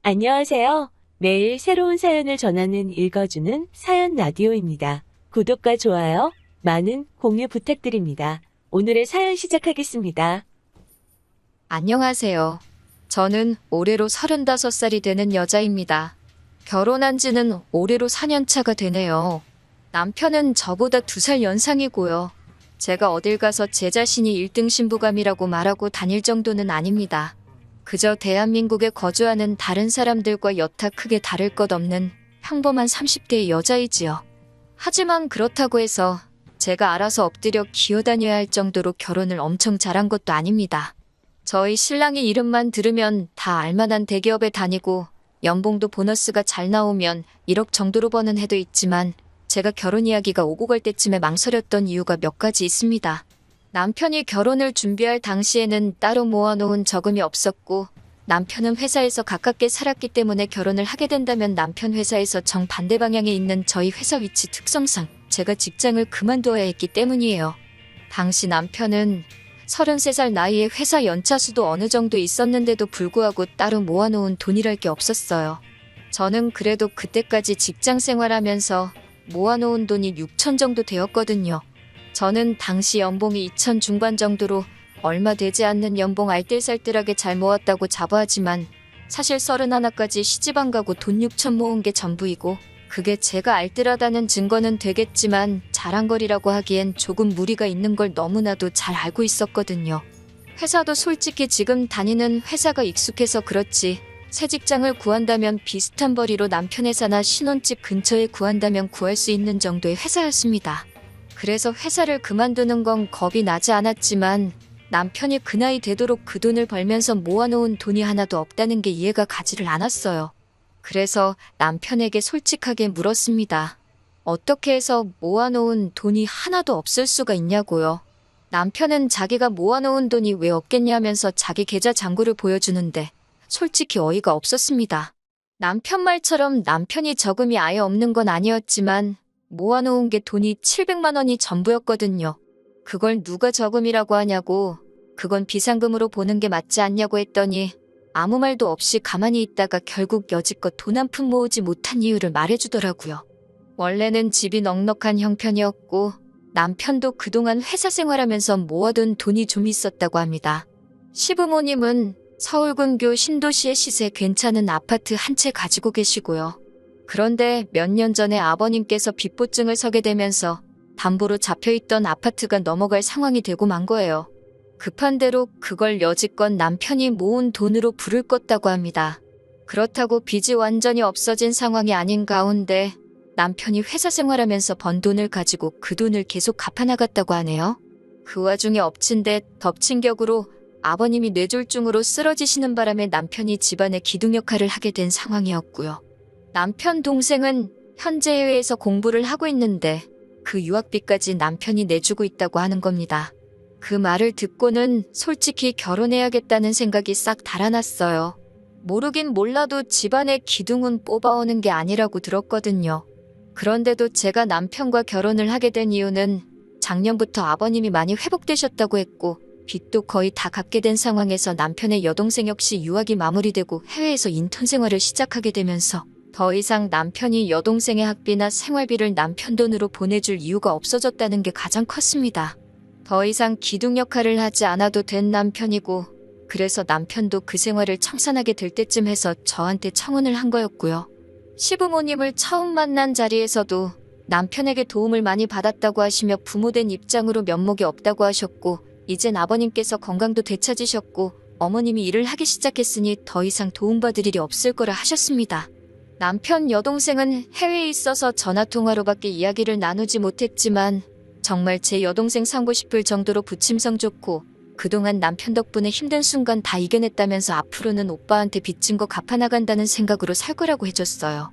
안녕하세요. 매일 새로운 사연을 전하는 읽어주는 사연 라디오입니다. 구독과 좋아요, 많은 공유 부탁드립니다. 오늘의 사연 시작하겠습니다. 안녕하세요. 저는 올해로 35살이 되는 여자입니다. 결혼한 지는 올해로 4년 차가 되네요. 남편은 저보다 2살 연상이고요. 제가 어딜 가서 제 자신이 1등 신부감이라고 말하고 다닐 정도는 아닙니다. 그저 대한민국에 거주하는 다른 사람들과 여타 크게 다를 것 없는 평범한 30대의 여자이지요. 하지만 그렇다고 해서 제가 알아서 엎드려 기어다녀야 할 정도로 결혼을 엄청 잘한 것도 아닙니다. 저희 신랑의 이름만 들으면 다 알만한 대기업에 다니고 연봉도 보너스가 잘 나오면 1억 정도로 버는 해도 있지만 제가 결혼 이야기가 오고 갈 때쯤에 망설였던 이유가 몇 가지 있습니다. 남편이 결혼을 준비할 당시에는 따로 모아놓은 저금이 없었고 남편은 회사에서 가깝게 살았기 때문에 결혼을 하게 된다면 남편 회사에서 정반대 방향에 있는 저희 회사 위치 특성상 제가 직장을 그만둬야 했기 때문이에요. 당시 남편은 33살 나이에 회사 연차수도 어느 정도 있었는데도 불구하고 따로 모아놓은 돈이랄 게 없었어요. 저는 그래도 그때까지 직장 생활하면서 모아놓은 돈이 6천 정도 되었거든요. 저는 당시 연봉이 2천 중반 정도로 얼마 되지 않는 연봉 알뜰살뜰하게 잘 모았다고 자부하지만 사실 31까지 시집 안 가고 돈 6천 모은 게 전부이고 그게 제가 알뜰하다는 증거는 되겠지만 자랑거리라고 하기엔 조금 무리가 있는 걸 너무나도 잘 알고 있었거든요. 회사도 솔직히 지금 다니는 회사가 익숙해서 그렇지 새 직장을 구한다면 비슷한 벌이로 남편 회사나 신혼집 근처에 구한다면 구할 수 있는 정도의 회사였습니다. 그래서 회사를 그만두는 건 겁이 나지 않았지만 남편이 그 나이 되도록 그 돈을 벌면서 모아놓은 돈이 하나도 없다는 게 이해가 가지를 않았어요. 그래서 남편에게 솔직하게 물었습니다. 어떻게 해서 모아놓은 돈이 하나도 없을 수가 있냐고요. 남편은 자기가 모아놓은 돈이 왜 없겠냐면서 자기 계좌 잔고를 보여주는데 솔직히 어이가 없었습니다. 남편 말처럼 남편이 저금이 아예 없는 건 아니었지만 모아놓은 게 돈이 700만 원이 전부였거든요. 그걸 누가 저금이라고 하냐고 그건 비상금으로 보는 게 맞지 않냐고 했더니 아무 말도 없이 가만히 있다가 결국 여지껏 돈 한 푼 모으지 못한 이유를 말해주더라고요. 원래는 집이 넉넉한 형편이었고 남편도 그동안 회사 생활하면서 모아둔 돈이 좀 있었다고 합니다. 시부모님은 서울 근교 신도시의 시세 괜찮은 아파트 한 채 가지고 계시고요. 그런데 몇 년 전에 아버님께서 빚보증을 서게 되면서 담보로 잡혀있던 아파트가 넘어갈 상황이 되고 만 거예요. 급한 대로 그걸 여지껏 남편이 모은 돈으로 불을 껐다고 합니다. 그렇다고 빚이 완전히 없어진 상황이 아닌 가운데 남편이 회사 생활하면서 번 돈을 가지고 그 돈을 계속 갚아나갔다고 하네요. 그 와중에 엎친 데 덮친 격으로 아버님이 뇌졸중으로 쓰러지시는 바람에 남편이 집안의 기둥 역할을 하게 된 상황이었고요. 남편 동생은 현재 해외에서 공부를 하고 있는데 그 유학비까지 남편이 내주고 있다고 하는 겁니다. 그 말을 듣고는 솔직히 결혼해야겠다는 생각이 싹 달아났어요. 모르긴 몰라도 집안의 기둥은 뽑아오는 게 아니라고 들었거든요. 그런데도 제가 남편과 결혼을 하게 된 이유는 작년부터 아버님이 많이 회복되셨다고 했고 빚도 거의 다 갚게 된 상황에서 남편의 여동생 역시 유학이 마무리되고 해외에서 인턴 생활을 시작하게 되면서 더 이상 남편이 여동생의 학비나 생활비를 남편 돈으로 보내줄 이유가 없어졌다는 게 가장 컸습니다. 더 이상 기둥 역할을 하지 않아도 된 남편이고 그래서 남편도 그 생활을 청산하게 될 때쯤 해서 저한테 청혼을 한 거였고요. 시부모님을 처음 만난 자리에서도 남편에게 도움을 많이 받았다고 하시며 부모된 입장으로 면목이 없다고 하셨고 이젠 아버님께서 건강도 되찾으셨고 어머님이 일을 하기 시작했으니 더 이상 도움받을 일이 없을 거라 하셨습니다. 남편 여동생은 해외에 있어서 전화통화로밖에 이야기를 나누지 못했지만 정말 제 여동생 삼고 싶을 정도로 부침성 좋고 그동안 남편 덕분에 힘든 순간 다 이겨냈다면서 앞으로는 오빠한테 빚진 거 갚아나간다는 생각으로 살 거라고 해줬어요.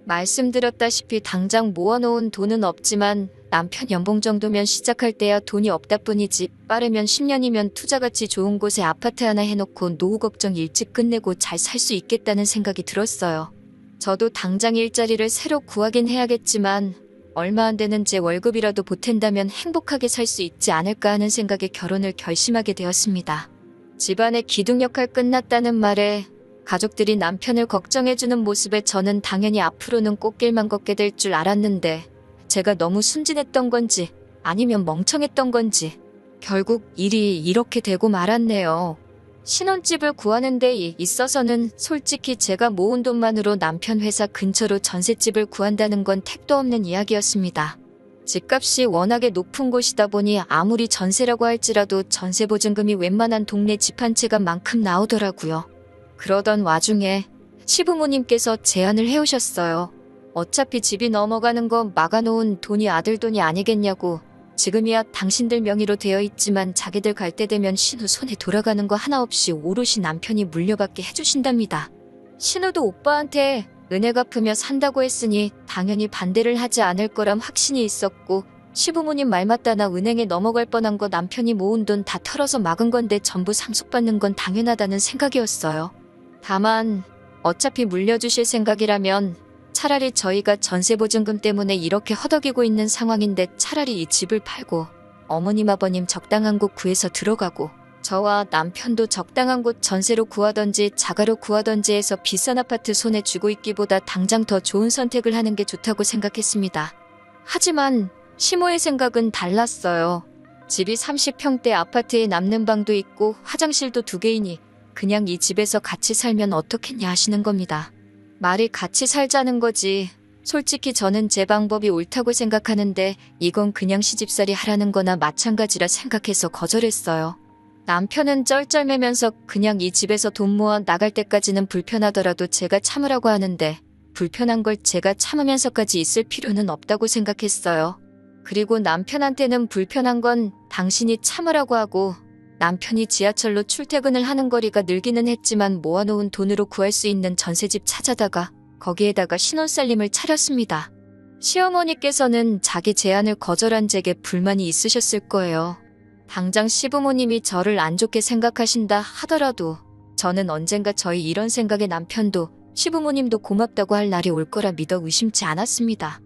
말씀드렸다시피 당장 모아놓은 돈은 없지만 남편 연봉 정도면 시작할 때야 돈이 없다 뿐이지 빠르면 10년이면 투자가치 좋은 곳에 아파트 하나 해놓고 노후 걱정 일찍 끝내고 잘 살 수 있겠다는 생각이 들었어요. 저도 당장 일자리를 새로 구하긴 해야겠지만 얼마 안 되는 제 월급이라도 보탠다면 행복하게 살 수 있지 않을까 하는 생각에 결혼을 결심하게 되었습니다. 집안의 기둥 역할 끝났다는 말에 가족들이 남편을 걱정해주는 모습에 저는 당연히 앞으로는 꽃길만 걷게 될 줄 알았는데 제가 너무 순진했던 건지 아니면 멍청했던 건지 결국 일이 이렇게 되고 말았네요. 신혼집을 구하는 데 있어서는 솔직히 제가 모은 돈만으로 남편 회사 근처로 전셋집을 구한다는 건 택도 없는 이야기였습니다. 집값이 워낙에 높은 곳이다 보니 아무리 전세라고 할지라도 전세보증금이 웬만한 동네 집 한 채가 만큼 나오더라고요. 그러던 와중에 시부모님께서 제안을 해오셨어요. 어차피 집이 넘어가는 거 막아놓은 돈이 아들 돈이 아니겠냐고. 지금이야 당신들 명의로 되어 있지만 자기들 갈 때 되면 신우 손에 돌아가는 거 하나 없이 오롯이 남편이 물려받게 해주신답니다. 신우도 오빠한테 은혜 갚으며 산다고 했으니 당연히 반대를 하지 않을 거람 확신이 있었고 시부모님 말 맞다나 은행에 넘어갈 뻔한 거 남편이 모은 돈 다 털어서 막은 건데 전부 상속받는 건 당연하다는 생각이었어요. 다만 어차피 물려주실 생각이라면 차라리 저희가 전세보증금 때문에 이렇게 허덕이고 있는 상황인데 차라리 이 집을 팔고 어머님 아버님 적당한 곳 구해서 들어가고 저와 남편도 적당한 곳 전세로 구하던지 자가로 구하던지 해서 비싼 아파트 손에 쥐고 있기보다 당장 더 좋은 선택을 하는 게 좋다고 생각했습니다. 하지만 시모의 생각은 달랐어요. 집이 30평대 아파트에 남는 방도 있고 화장실도 2개이니 그냥 이 집에서 같이 살면 어떻겠냐 하시는 겁니다. 말이 같이 살자는 거지. 솔직히 저는 제 방법이 옳다고 생각하는데 이건 그냥 시집살이 하라는 거나 마찬가지라 생각해서 거절했어요. 남편은 쩔쩔매면서 그냥 이 집에서 돈 모아 나갈 때까지는 불편하더라도 제가 참으라고 하는데 불편한 걸 제가 참으면서까지 있을 필요는 없다고 생각했어요. 그리고 남편한테는 불편한 건 당신이 참으라고 하고 남편이 지하철로 출퇴근을 하는 거리가 늘기는 했지만 모아놓은 돈으로 구할 수 있는 전세집 찾아다가 거기에다가 신혼살림을 차렸습니다. 시어머니께서는 자기 제안을 거절한 제게 불만이 있으셨을 거예요. 당장 시부모님이 저를 안 좋게 생각하신다 하더라도 저는 언젠가 저희 이런 생각에 남편도 시부모님도 고맙다고 할 날이 올 거라 믿어 의심치 않았습니다.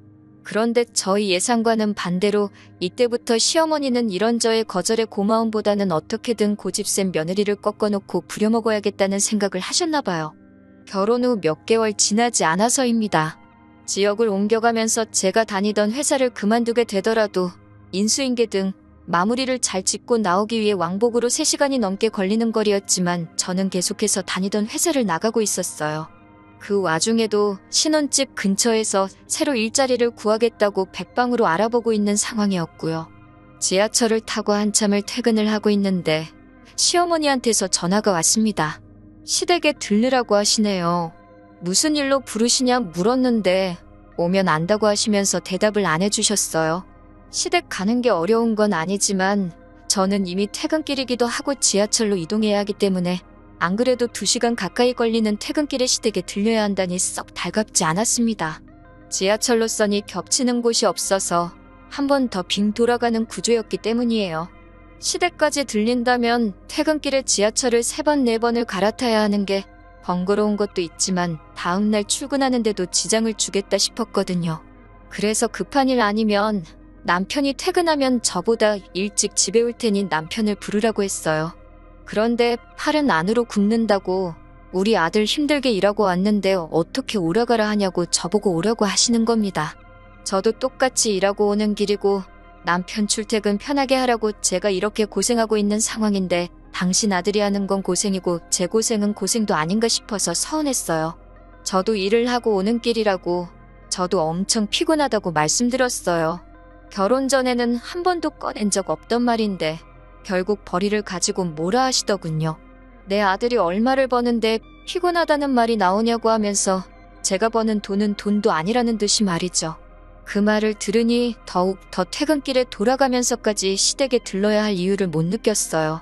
그런데 저희 예상과는 반대로 이때부터 시어머니는 이런 저의 거절의 고마움보다는 어떻게든 고집센 며느리를 꺾어놓고 부려먹어야겠다는 생각을 하셨나 봐요. 결혼 후 몇 개월 지나지 않아서입니다. 지역을 옮겨가면서 제가 다니던 회사를 그만두게 되더라도 인수인계 등 마무리를 잘 짓고 나오기 위해 왕복으로 3시간이 넘게 걸리는 거리였지만 저는 계속해서 다니던 회사를 나가고 있었어요. 그 와중에도 신혼집 근처에서 새로 일자리를 구하겠다고 백방으로 알아보고 있는 상황이었고요. 지하철을 타고 한참을 퇴근을 하고 있는데 시어머니한테서 전화가 왔습니다. 시댁에 들르라고 하시네요. 무슨 일로 부르시냐 물었는데 오면 안다고 하시면서 대답을 안 해주셨어요. 시댁 가는 게 어려운 건 아니지만 저는 이미 퇴근길이기도 하고 지하철로 이동해야 하기 때문에 안 그래도 2시간 가까이 걸리는 퇴근길에 시댁에 들려야 한다니 썩 달갑지 않았습니다. 지하철로선이 겹치는 곳이 없어서 한 번 더 빙 돌아가는 구조였기 때문이에요. 시댁까지 들린다면 퇴근길에 지하철을 3번, 4번을 갈아타야 하는 게 번거로운 것도 있지만 다음날 출근하는데도 지장을 주겠다 싶었거든요. 그래서 급한 일 아니면 남편이 퇴근하면 저보다 일찍 집에 올 테니 남편을 부르라고 했어요. 그런데 팔은 안으로 굽는다고 우리 아들 힘들게 일하고 왔는데 어떻게 오라가라 하냐고 저보고 오라고 하시는 겁니다. 저도 똑같이 일하고 오는 길이고 남편 출퇴근 편하게 하라고 제가 이렇게 고생하고 있는 상황인데 당신 아들이 하는 건 고생이고 제 고생은 고생도 아닌가 싶어서 서운했어요. 저도 일을 하고 오는 길이라고 저도 엄청 피곤하다고 말씀드렸어요. 결혼 전에는 한 번도 꺼낸 적 없던 말인데 결국 벌이를 가지고 뭐라 하시더군요. 내 아들이 얼마를 버는데 피곤하다는 말이 나오냐고 하면서 제가 버는 돈은 돈도 아니라는 듯이 말이죠. 그 말을 들으니 더욱 더 퇴근길에 돌아가면서까지 시댁에 들러야 할 이유를 못 느꼈어요.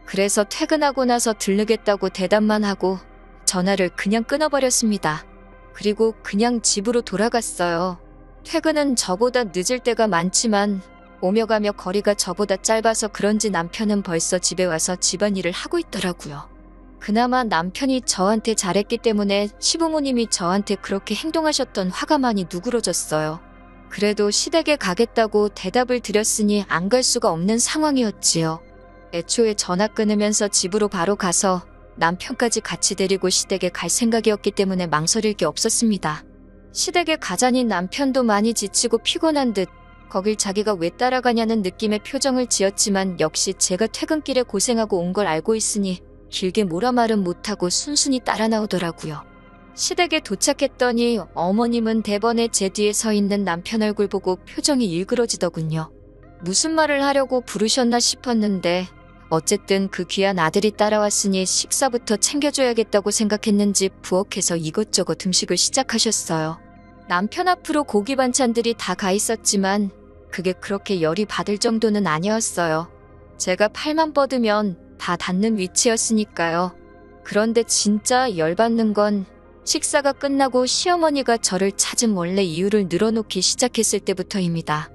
그래서 퇴근하고 나서 들르겠다고 대답만 하고 전화를 그냥 끊어버렸습니다. 그리고 그냥 집으로 돌아갔어요. 퇴근은 저보다 늦을 때가 많지만 오며 가며 거리가 저보다 짧아서 그런지 남편은 벌써 집에 와서 집안일을 하고 있더라고요. 그나마 남편이 저한테 잘했기 때문에 시부모님이 저한테 그렇게 행동하셨던 화가 많이 누그러졌어요. 그래도 시댁에 가겠다고 대답을 드렸으니 안 갈 수가 없는 상황이었지요. 애초에 전화 끊으면서 집으로 바로 가서 남편까지 같이 데리고 시댁에 갈 생각이었기 때문에 망설일 게 없었습니다. 시댁에 가자니 남편도 많이 지치고 피곤한 듯 거길 자기가 왜 따라가냐는 느낌의 표정을 지었지만 역시 제가 퇴근길에 고생하고 온 걸 알고 있으니 길게 뭐라 말은 못하고 순순히 따라 나오더라고요. 시댁에 도착했더니 어머님은 대번에 제 뒤에 서 있는 남편 얼굴 보고 표정이 일그러지더군요. 무슨 말을 하려고 부르셨나 싶었는데 어쨌든 그 귀한 아들이 따라왔으니 식사부터 챙겨줘야겠다고 생각했는지 부엌에서 이것저것 음식을 시작하셨어요. 남편 앞으로 고기 반찬들이 다 가 있었지만 그게 그렇게 열이 받을 정도는 아니었어요. 제가 팔만 뻗으면 다 닿는 위치였으니까요. 그런데 진짜 열받는 건 식사가 끝나고 시어머니가 저를 찾은 원래 이유를 늘어놓기 시작했을 때부터입니다.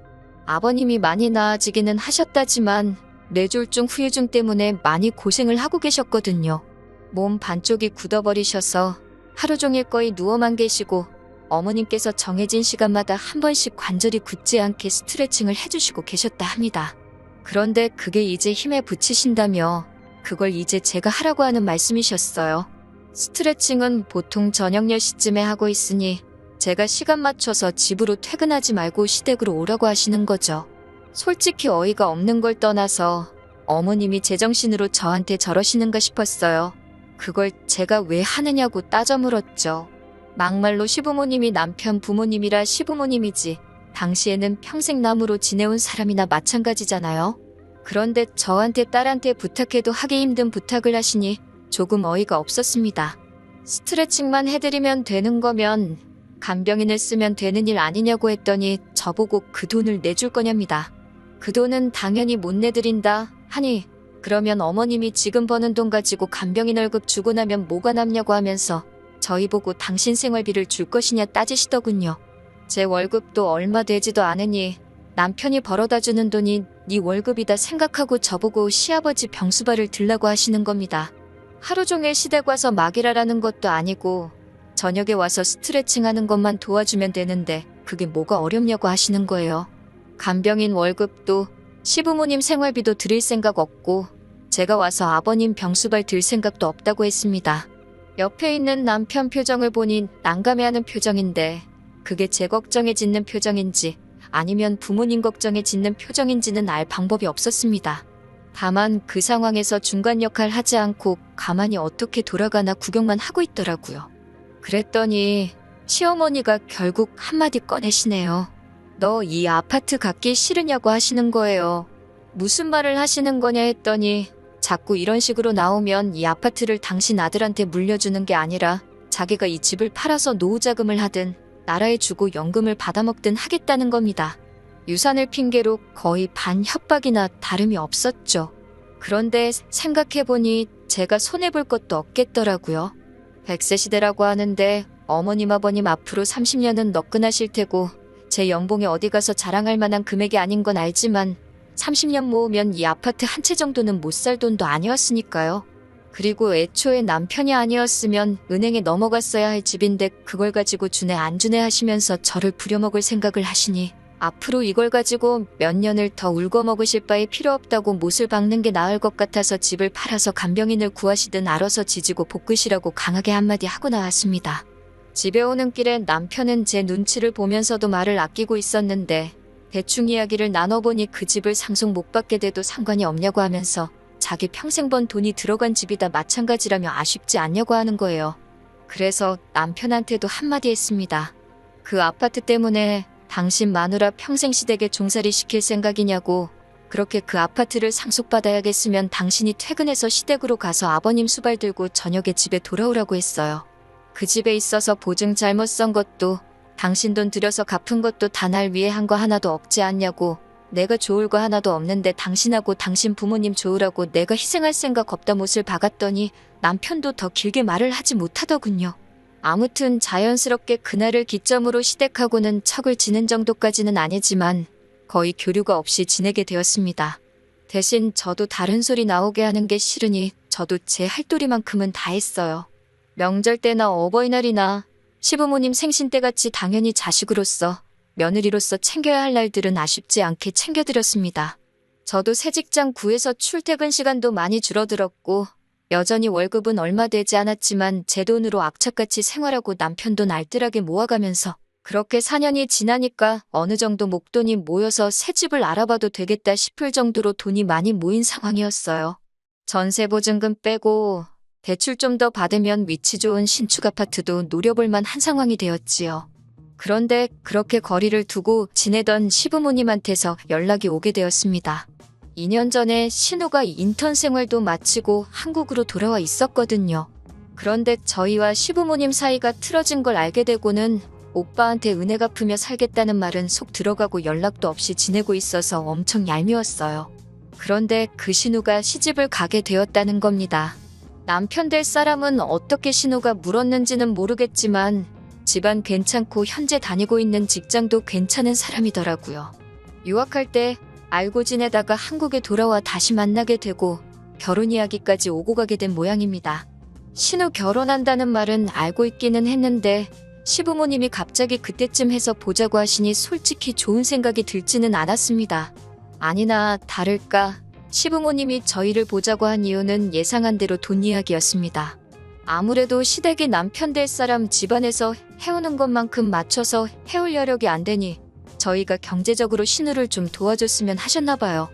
아버님이 많이 나아지기는 하셨다지만 뇌졸중 후유증 때문에 많이 고생을 하고 계셨거든요. 몸 반쪽이 굳어버리셔서 하루 종일 거의 누워만 계시고 어머님께서 정해진 시간마다 한 번씩 관절이 굳지 않게 스트레칭을 해주시고 계셨다 합니다. 그런데 그게 이제 힘에 부치신다며 그걸 이제 제가 하라고 하는 말씀이셨어요. 스트레칭은 보통 저녁 10시쯤에 하고 있으니 제가 시간 맞춰서 집으로 퇴근하지 말고 시댁으로 오라고 하시는 거죠. 솔직히 어이가 없는 걸 떠나서 어머님이 제정신으로 저한테 저러시는가 싶었어요. 그걸 제가 왜 하느냐고 따져 물었죠. 막말로 시부모님이 남편 부모님이라 시부모님이지 당시에는 평생 남으로 지내온 사람이나 마찬가지잖아요. 그런데 저한테 딸한테 부탁해도 하기 힘든 부탁을 하시니 조금 어이가 없었습니다. 스트레칭만 해드리면 되는 거면 간병인을 쓰면 되는 일 아니냐고 했더니 저보고 그 돈을 내줄 거냐입니다. 그 돈은 당연히 못 내드린다 하니 그러면 어머님이 지금 버는 돈 가지고 간병인 월급 주고 나면 뭐가 남냐고 하면서 저희 보고 당신 생활비를 줄 것이냐 따지시더군요. 제 월급도 얼마 되지도 않으니 남편이 벌어다 주는 돈이 네 월급이다 생각하고 저보고 시아버지 병수발을 들라고 하시는 겁니다. 하루 종일 시댁 와서 막일하라는 것도 아니고 저녁에 와서 스트레칭 하는 것만 도와주면 되는데 그게 뭐가 어렵냐고 하시는 거예요. 간병인 월급도 시부모님 생활비도 드릴 생각 없고 제가 와서 아버님 병수발 들 생각도 없다고 했습니다. 옆에 있는 남편 표정을 보니 난감해하는 표정인데 그게 제 걱정에 짓는 표정인지 아니면 부모님 걱정에 짓는 표정인지는 알 방법이 없었습니다. 다만 그 상황에서 중간 역할 하지 않고 가만히 어떻게 돌아가나 구경만 하고 있더라고요. 그랬더니 시어머니가 결국 한마디 꺼내시네요. 너 이 아파트 갖기 싫으냐고 하시는 거예요. 무슨 말을 하시는 거냐 했더니 자꾸 이런 식으로 나오면 이 아파트를 당신 아들한테 물려주는 게 아니라 자기가 이 집을 팔아서 노후자금을 하든 나라에 주고 연금을 받아먹든 하겠다는 겁니다. 유산을 핑계로 거의 반협박이나 다름이 없었죠. 그런데 생각해보니 제가 손해볼 것도 없겠더라고요. 100세 시대라고 하는데 어머님 아버님 앞으로 30년은 너끈하실 테고 제 연봉에 어디 가서 자랑할 만한 금액이 아닌 건 알지만 30년 모으면 이 아파트 한 채 정도는 못 살 돈도 아니었으니까요. 그리고 애초에 남편이 아니었으면 은행에 넘어갔어야 할 집인데 그걸 가지고 주네 안 주네 하시면서 저를 부려먹을 생각을 하시니 앞으로 이걸 가지고 몇 년을 더 울고 먹으실 바에 필요 없다고 못을 박는 게 나을 것 같아서 집을 팔아서 간병인을 구하시든 알아서 지지고 볶으시라고 강하게 한마디 하고 나왔습니다. 집에 오는 길에 남편은 제 눈치를 보면서도 말을 아끼고 있었는데 대충 이야기를 나눠보니 그 집을 상속 못 받게 돼도 상관이 없냐고 하면서 자기 평생 번 돈이 들어간 집이다 마찬가지라며 아쉽지 않냐고 하는 거예요. 그래서 남편한테도 한마디 했습니다. 그 아파트 때문에 당신 마누라 평생 시댁에 종살이 시킬 생각이냐고. 그렇게 그 아파트를 상속받아야겠으면 당신이 퇴근해서 시댁으로 가서 아버님 수발 들고 저녁에 집에 돌아오라고 했어요. 그 집에 있어서 보증 잘못 선 것도 당신 돈 들여서 갚은 것도 다 날 위해 한 거 하나도 없지 않냐고. 내가 좋을 거 하나도 없는데 당신하고 당신 부모님 좋으라고 내가 희생할 생각 없다 못을 박았더니 남편도 더 길게 말을 하지 못하더군요. 아무튼 자연스럽게 그날을 기점으로 시댁하고는 척을 지는 정도까지는 아니지만 거의 교류가 없이 지내게 되었습니다. 대신 저도 다른 소리 나오게 하는 게 싫으니 저도 제 할도리만큼은 다 했어요. 명절 때나 어버이날이나 시부모님 생신 때같이 당연히 자식으로서 며느리로서 챙겨야 할 날들은 아쉽지 않게 챙겨드렸습니다. 저도 새 직장 구해서 출퇴근 시간도 많이 줄어들었고 여전히 월급은 얼마 되지 않았지만 제 돈으로 악착같이 생활하고 남편 돈 알뜰하게 모아가면서 그렇게 4년이 지나니까 어느 정도 목돈이 모여서 새 집을 알아봐도 되겠다 싶을 정도로 돈이 많이 모인 상황이었어요. 전세 보증금 빼고 대출 좀 더 받으면 위치 좋은 신축 아파트도 노려볼 만한 상황이 되었지요. 그런데 그렇게 거리를 두고 지내던 시부모님한테서 연락이 오게 되었습니다. 2년 전에 신우가 인턴 생활도 마치고 한국으로 돌아와 있었거든요. 그런데 저희와 시부모님 사이가 틀어진 걸 알게 되고는 오빠한테 은혜 갚으며 살겠다는 말은 속 들어가고 연락도 없이 지내고 있어서 엄청 얄미웠어요. 그런데 그 신우가 시집을 가게 되었다는 겁니다. 남편 될 사람은 어떻게 신우가 물었는지는 모르겠지만 집안 괜찮고 현재 다니고 있는 직장도 괜찮은 사람이더라고요. 유학할 때 알고 지내다가 한국에 돌아와 다시 만나게 되고 결혼 이야기까지 오고 가게 된 모양입니다. 신우 결혼한다는 말은 알고 있기는 했는데 시부모님이 갑자기 그때쯤 해서 보자고 하시니 솔직히 좋은 생각이 들지는 않았습니다. 아니나 다를까 시부모님이 저희를 보자고 한 이유는 예상한 대로 돈 이야기였습니다. 아무래도 시댁이 남편 될 사람 집안에서 해오는 것만큼 맞춰서 해올 여력이 안 되니 저희가 경제적으로 신우를 좀 도와줬으면 하셨나 봐요.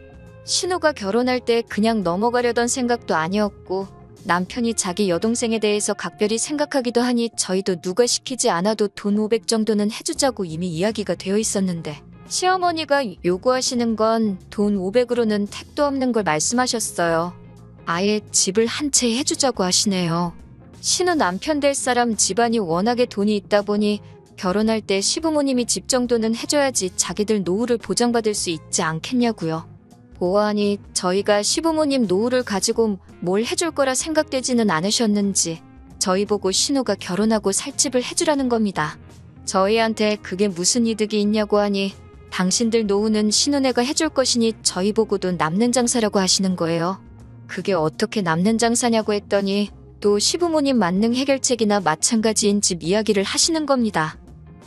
신우가 결혼할 때 그냥 넘어가려던 생각도 아니었고 남편이 자기 여동생에 대해서 각별히 생각하기도 하니 저희도 누가 시키지 않아도 돈 500 정도는 해주자고 이미 이야기가 되어 있었는데 시어머니가 요구하시는 건 돈 500으로는 택도 없는 걸 말씀하셨어요. 아예 집을 한 채 해주자고 하시네요. 신우 남편 될 사람 집안이 워낙에 돈이 있다 보니 결혼할 때 시부모님이 집 정도는 해줘야지 자기들 노후를 보장받을 수 있지 않겠냐고요. 보아하니 저희가 시부모님 노후를 가지고 뭘 해줄 거라 생각되지는 않으셨는지 저희 보고 신우가 결혼하고 살 집을 해주라는 겁니다. 저희한테 그게 무슨 이득이 있냐고 하니 당신들 노후는 신우네가 해줄 것이니 저희 보고도 남는 장사라고 하시는 거예요. 그게 어떻게 남는 장사냐고 했더니 또 시부모님 만능 해결책이나 마찬가지인 집 이야기를 하시는 겁니다.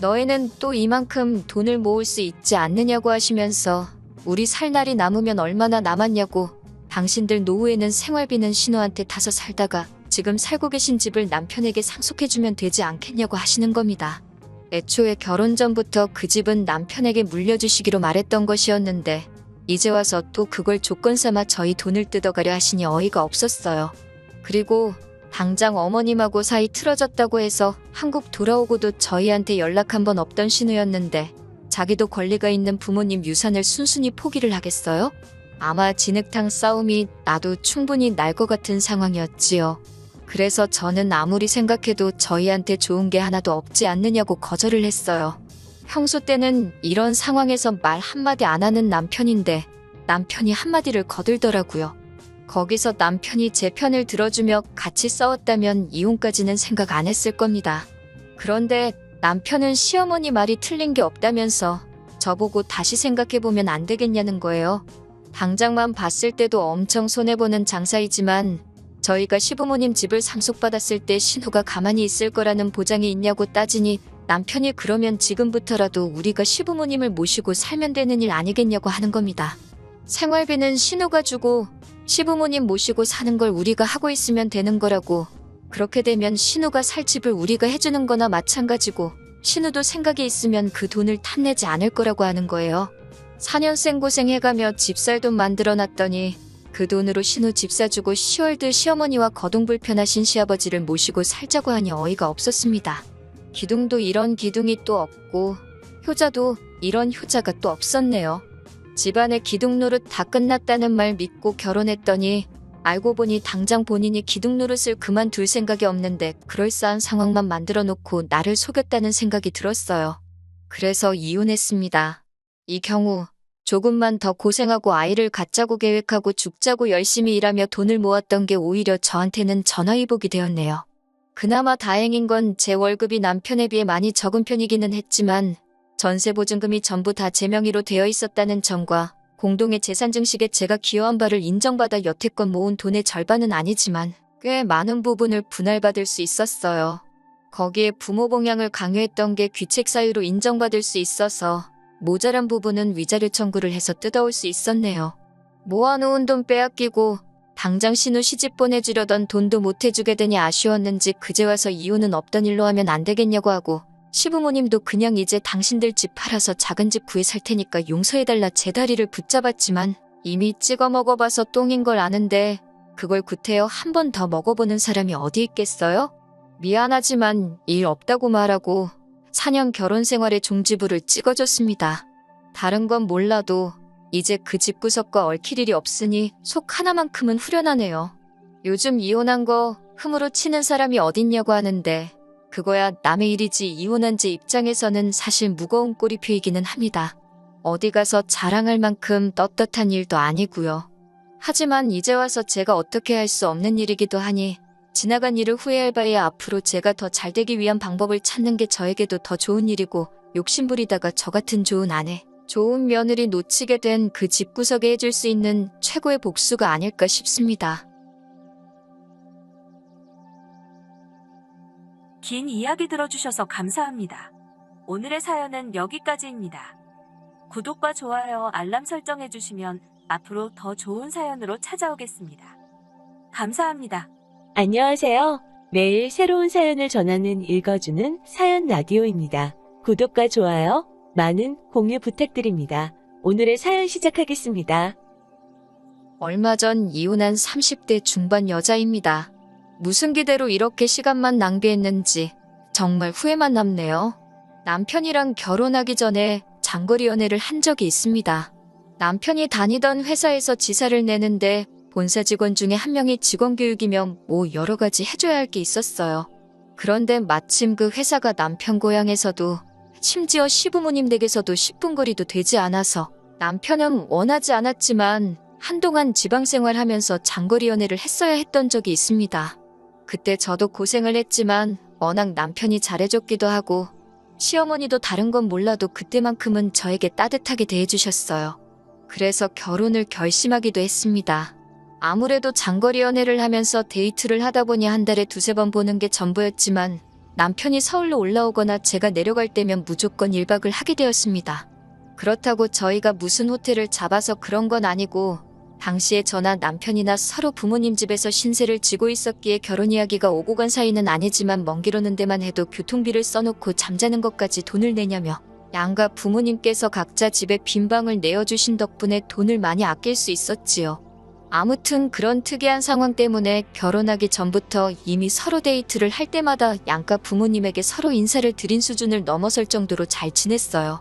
너희는 또 이만큼 돈을 모을 수 있지 않느냐고 하시면서 우리 살 날이 남으면 얼마나 남았냐고 당신들 노후에는 생활비는 신우한테 타서 살다가 지금 살고 계신 집을 남편에게 상속해주면 되지 않겠냐고 하시는 겁니다. 애초에 결혼 전부터 그 집은 남편에게 물려주시기로 말했던 것이었는데 이제 와서 또 그걸 조건 삼아 저희 돈을 뜯어가려 하시니 어이가 없었어요. 그리고 당장 어머님하고 사이 틀어졌다고 해서 한국 돌아오고도 저희한테 연락 한 번 없던 신우였는데 자기도 권리가 있는 부모님 유산을 순순히 포기를 하겠어요? 아마 진흙탕 싸움이 나도 충분히 날 것 같은 상황이었지요. 그래서 저는 아무리 생각해도 저희한테 좋은 게 하나도 없지 않느냐고 거절을 했어요. 평소 때는 이런 상황에서 말 한마디 안 하는 남편인데 남편이 한마디를 거들더라고요. 거기서 남편이 제 편을 들어주며 같이 싸웠다면 이혼까지는 생각 안 했을 겁니다. 그런데 남편은 시어머니 말이 틀린 게 없다면서 저보고 다시 생각해보면 안 되겠냐는 거예요. 당장만 봤을 때도 엄청 손해보는 장사이지만 저희가 시부모님 집을 상속받았을 때 신우가 가만히 있을 거라는 보장이 있냐고 따지니 남편이 그러면 지금부터라도 우리가 시부모님을 모시고 살면 되는 일 아니겠냐고 하는 겁니다. 생활비는 신우가 주고 시부모님 모시고 사는 걸 우리가 하고 있으면 되는 거라고. 그렇게 되면 신우가 살 집을 우리가 해주는 거나 마찬가지고 신우도 생각이 있으면 그 돈을 탐내지 않을 거라고 하는 거예요. 4년 생고생해가며 집 살 돈 만들어놨더니 그 돈으로 신우 집 사주고 10월들 시어머니와 거동불편하신 시아버지를 모시고 살자고 하니 어이가 없었습니다. 기둥도 이런 기둥이 또 없고 효자도 이런 효자가 또 없었네요. 집안의 기둥 노릇 다 끝났다는 말 믿고 결혼했더니 알고 보니 당장 본인이 기둥 노릇을 그만둘 생각이 없는데 그럴싸한 상황만 만들어 놓고 나를 속였다는 생각이 들었어요. 그래서 이혼했습니다. 이 경우 조금만 더 고생하고 아이를 갖자고 계획하고 죽자고 열심히 일하며 돈을 모았던 게 오히려 저한테는 전화위복이 되었네요. 그나마 다행인 건 제 월급이 남편에 비해 많이 적은 편이기는 했지만 전세 보증금이 전부 다 제 명의로 되어 있었다는 점과 공동의 재산 증식에 제가 기여한 바를 인정받아 여태껏 모은 돈의 절반은 아니지만 꽤 많은 부분을 분할받을 수 있었어요. 거기에 부모 봉양을 강요했던 게 귀책 사유로 인정받을 수 있어서 모자란 부분은 위자료 청구를 해서 뜯어올 수 있었네요. 모아놓은 돈 빼앗기고 당장 신우 시집 보내주려던 돈도 못 해주게 되니 아쉬웠는지 그제 와서 이혼은 없던 일로 하면 안 되겠냐고 하고 시부모님도 그냥 이제 당신들 집 팔아서 작은 집 구해 살 테니까 용서해달라 제 다리를 붙잡았지만 이미 찍어 먹어봐서 똥인 걸 아는데 그걸 구태여 한 번 더 먹어보는 사람이 어디 있겠어요? 미안하지만 일 없다고 말하고 4년 결혼 생활의 종지부를 찍어줬습니다. 다른 건 몰라도 이제 그 집구석과 얽힐 일이 없으니 속 하나만큼은 후련하네요. 요즘 이혼한 거 흠으로 치는 사람이 어딨냐고 하는데 그거야 남의 일이지 이혼한 제 입장에서는 사실 무거운 꼬리표이기는 합니다. 어디 가서 자랑할 만큼 떳떳한 일도 아니고요. 하지만 이제 와서 제가 어떻게 할 수 없는 일이기도 하니 지나간 일을 후회할 바에 앞으로 제가 더 잘되기 위한 방법을 찾는 게 저에게도 더 좋은 일이고 욕심부리다가 저 같은 좋은 아내, 좋은 며느리 놓치게 된 그 집구석에 해줄 수 있는 최고의 복수가 아닐까 싶습니다. 긴 이야기 들어주셔서 감사합니다. 오늘의 사연은 여기까지입니다. 구독과 좋아요, 알람 설정해주시면 앞으로 더 좋은 사연으로 찾아오겠습니다. 감사합니다. 안녕하세요. 매일 새로운 사연을 전하는 읽어주는 사연 라디오입니다. 구독과 좋아요, 많은 공유 부탁드립니다. 오늘의 사연 시작하겠습니다. 얼마 전 이혼한 30대 중반 여자입니다. 무슨 기대로 이렇게 시간만 낭비했는지 정말 후회만 남네요. 남편이랑 결혼하기 전에 장거리 연애를 한 적이 있습니다. 남편이 다니던 회사에서 지사를 내는데 본사 직원 중에 한 명이 직원 교육이면 뭐 여러 가지 해줘야 할 게 있었어요. 그런데 마침 그 회사가 남편 고향에서도 심지어 시부모님 댁에서도 10분 거리도 되지 않아서 남편은 원하지 않았지만 한동안 지방생활하면서 장거리 연애를 했어야 했던 적이 있습니다. 그때 저도 고생을 했지만 워낙 남편이 잘해줬기도 하고 시어머니도 다른 건 몰라도 그때만큼은 저에게 따뜻하게 대해주셨어요. 그래서 결혼을 결심하기도 했습니다. 아무래도 장거리 연애를 하면서 데이트를 하다 보니 한 달에 2-3번 보는 게 전부였지만 남편이 서울로 올라오거나 제가 내려갈 때면 무조건 1박을 하게 되었습니다. 그렇다고 저희가 무슨 호텔을 잡아서 그런 건 아니고 당시에 저나 남편이나 서로 부모님 집에서 신세를 지고 있었기에 결혼 이야기가 오고 간 사이는 아니지만 먼 길 오는 데만 해도 교통비를 써놓고 잠자는 것까지 돈을 내냐며 양가 부모님께서 각자 집에 빈 방을 내어주신 덕분에 돈을 많이 아낄 수 있었지요. 아무튼 그런 특이한 상황 때문에 결혼하기 전부터 이미 서로 데이트를 할 때마다 양가 부모님에게 서로 인사를 드린 수준을 넘어설 정도로 잘 지냈어요.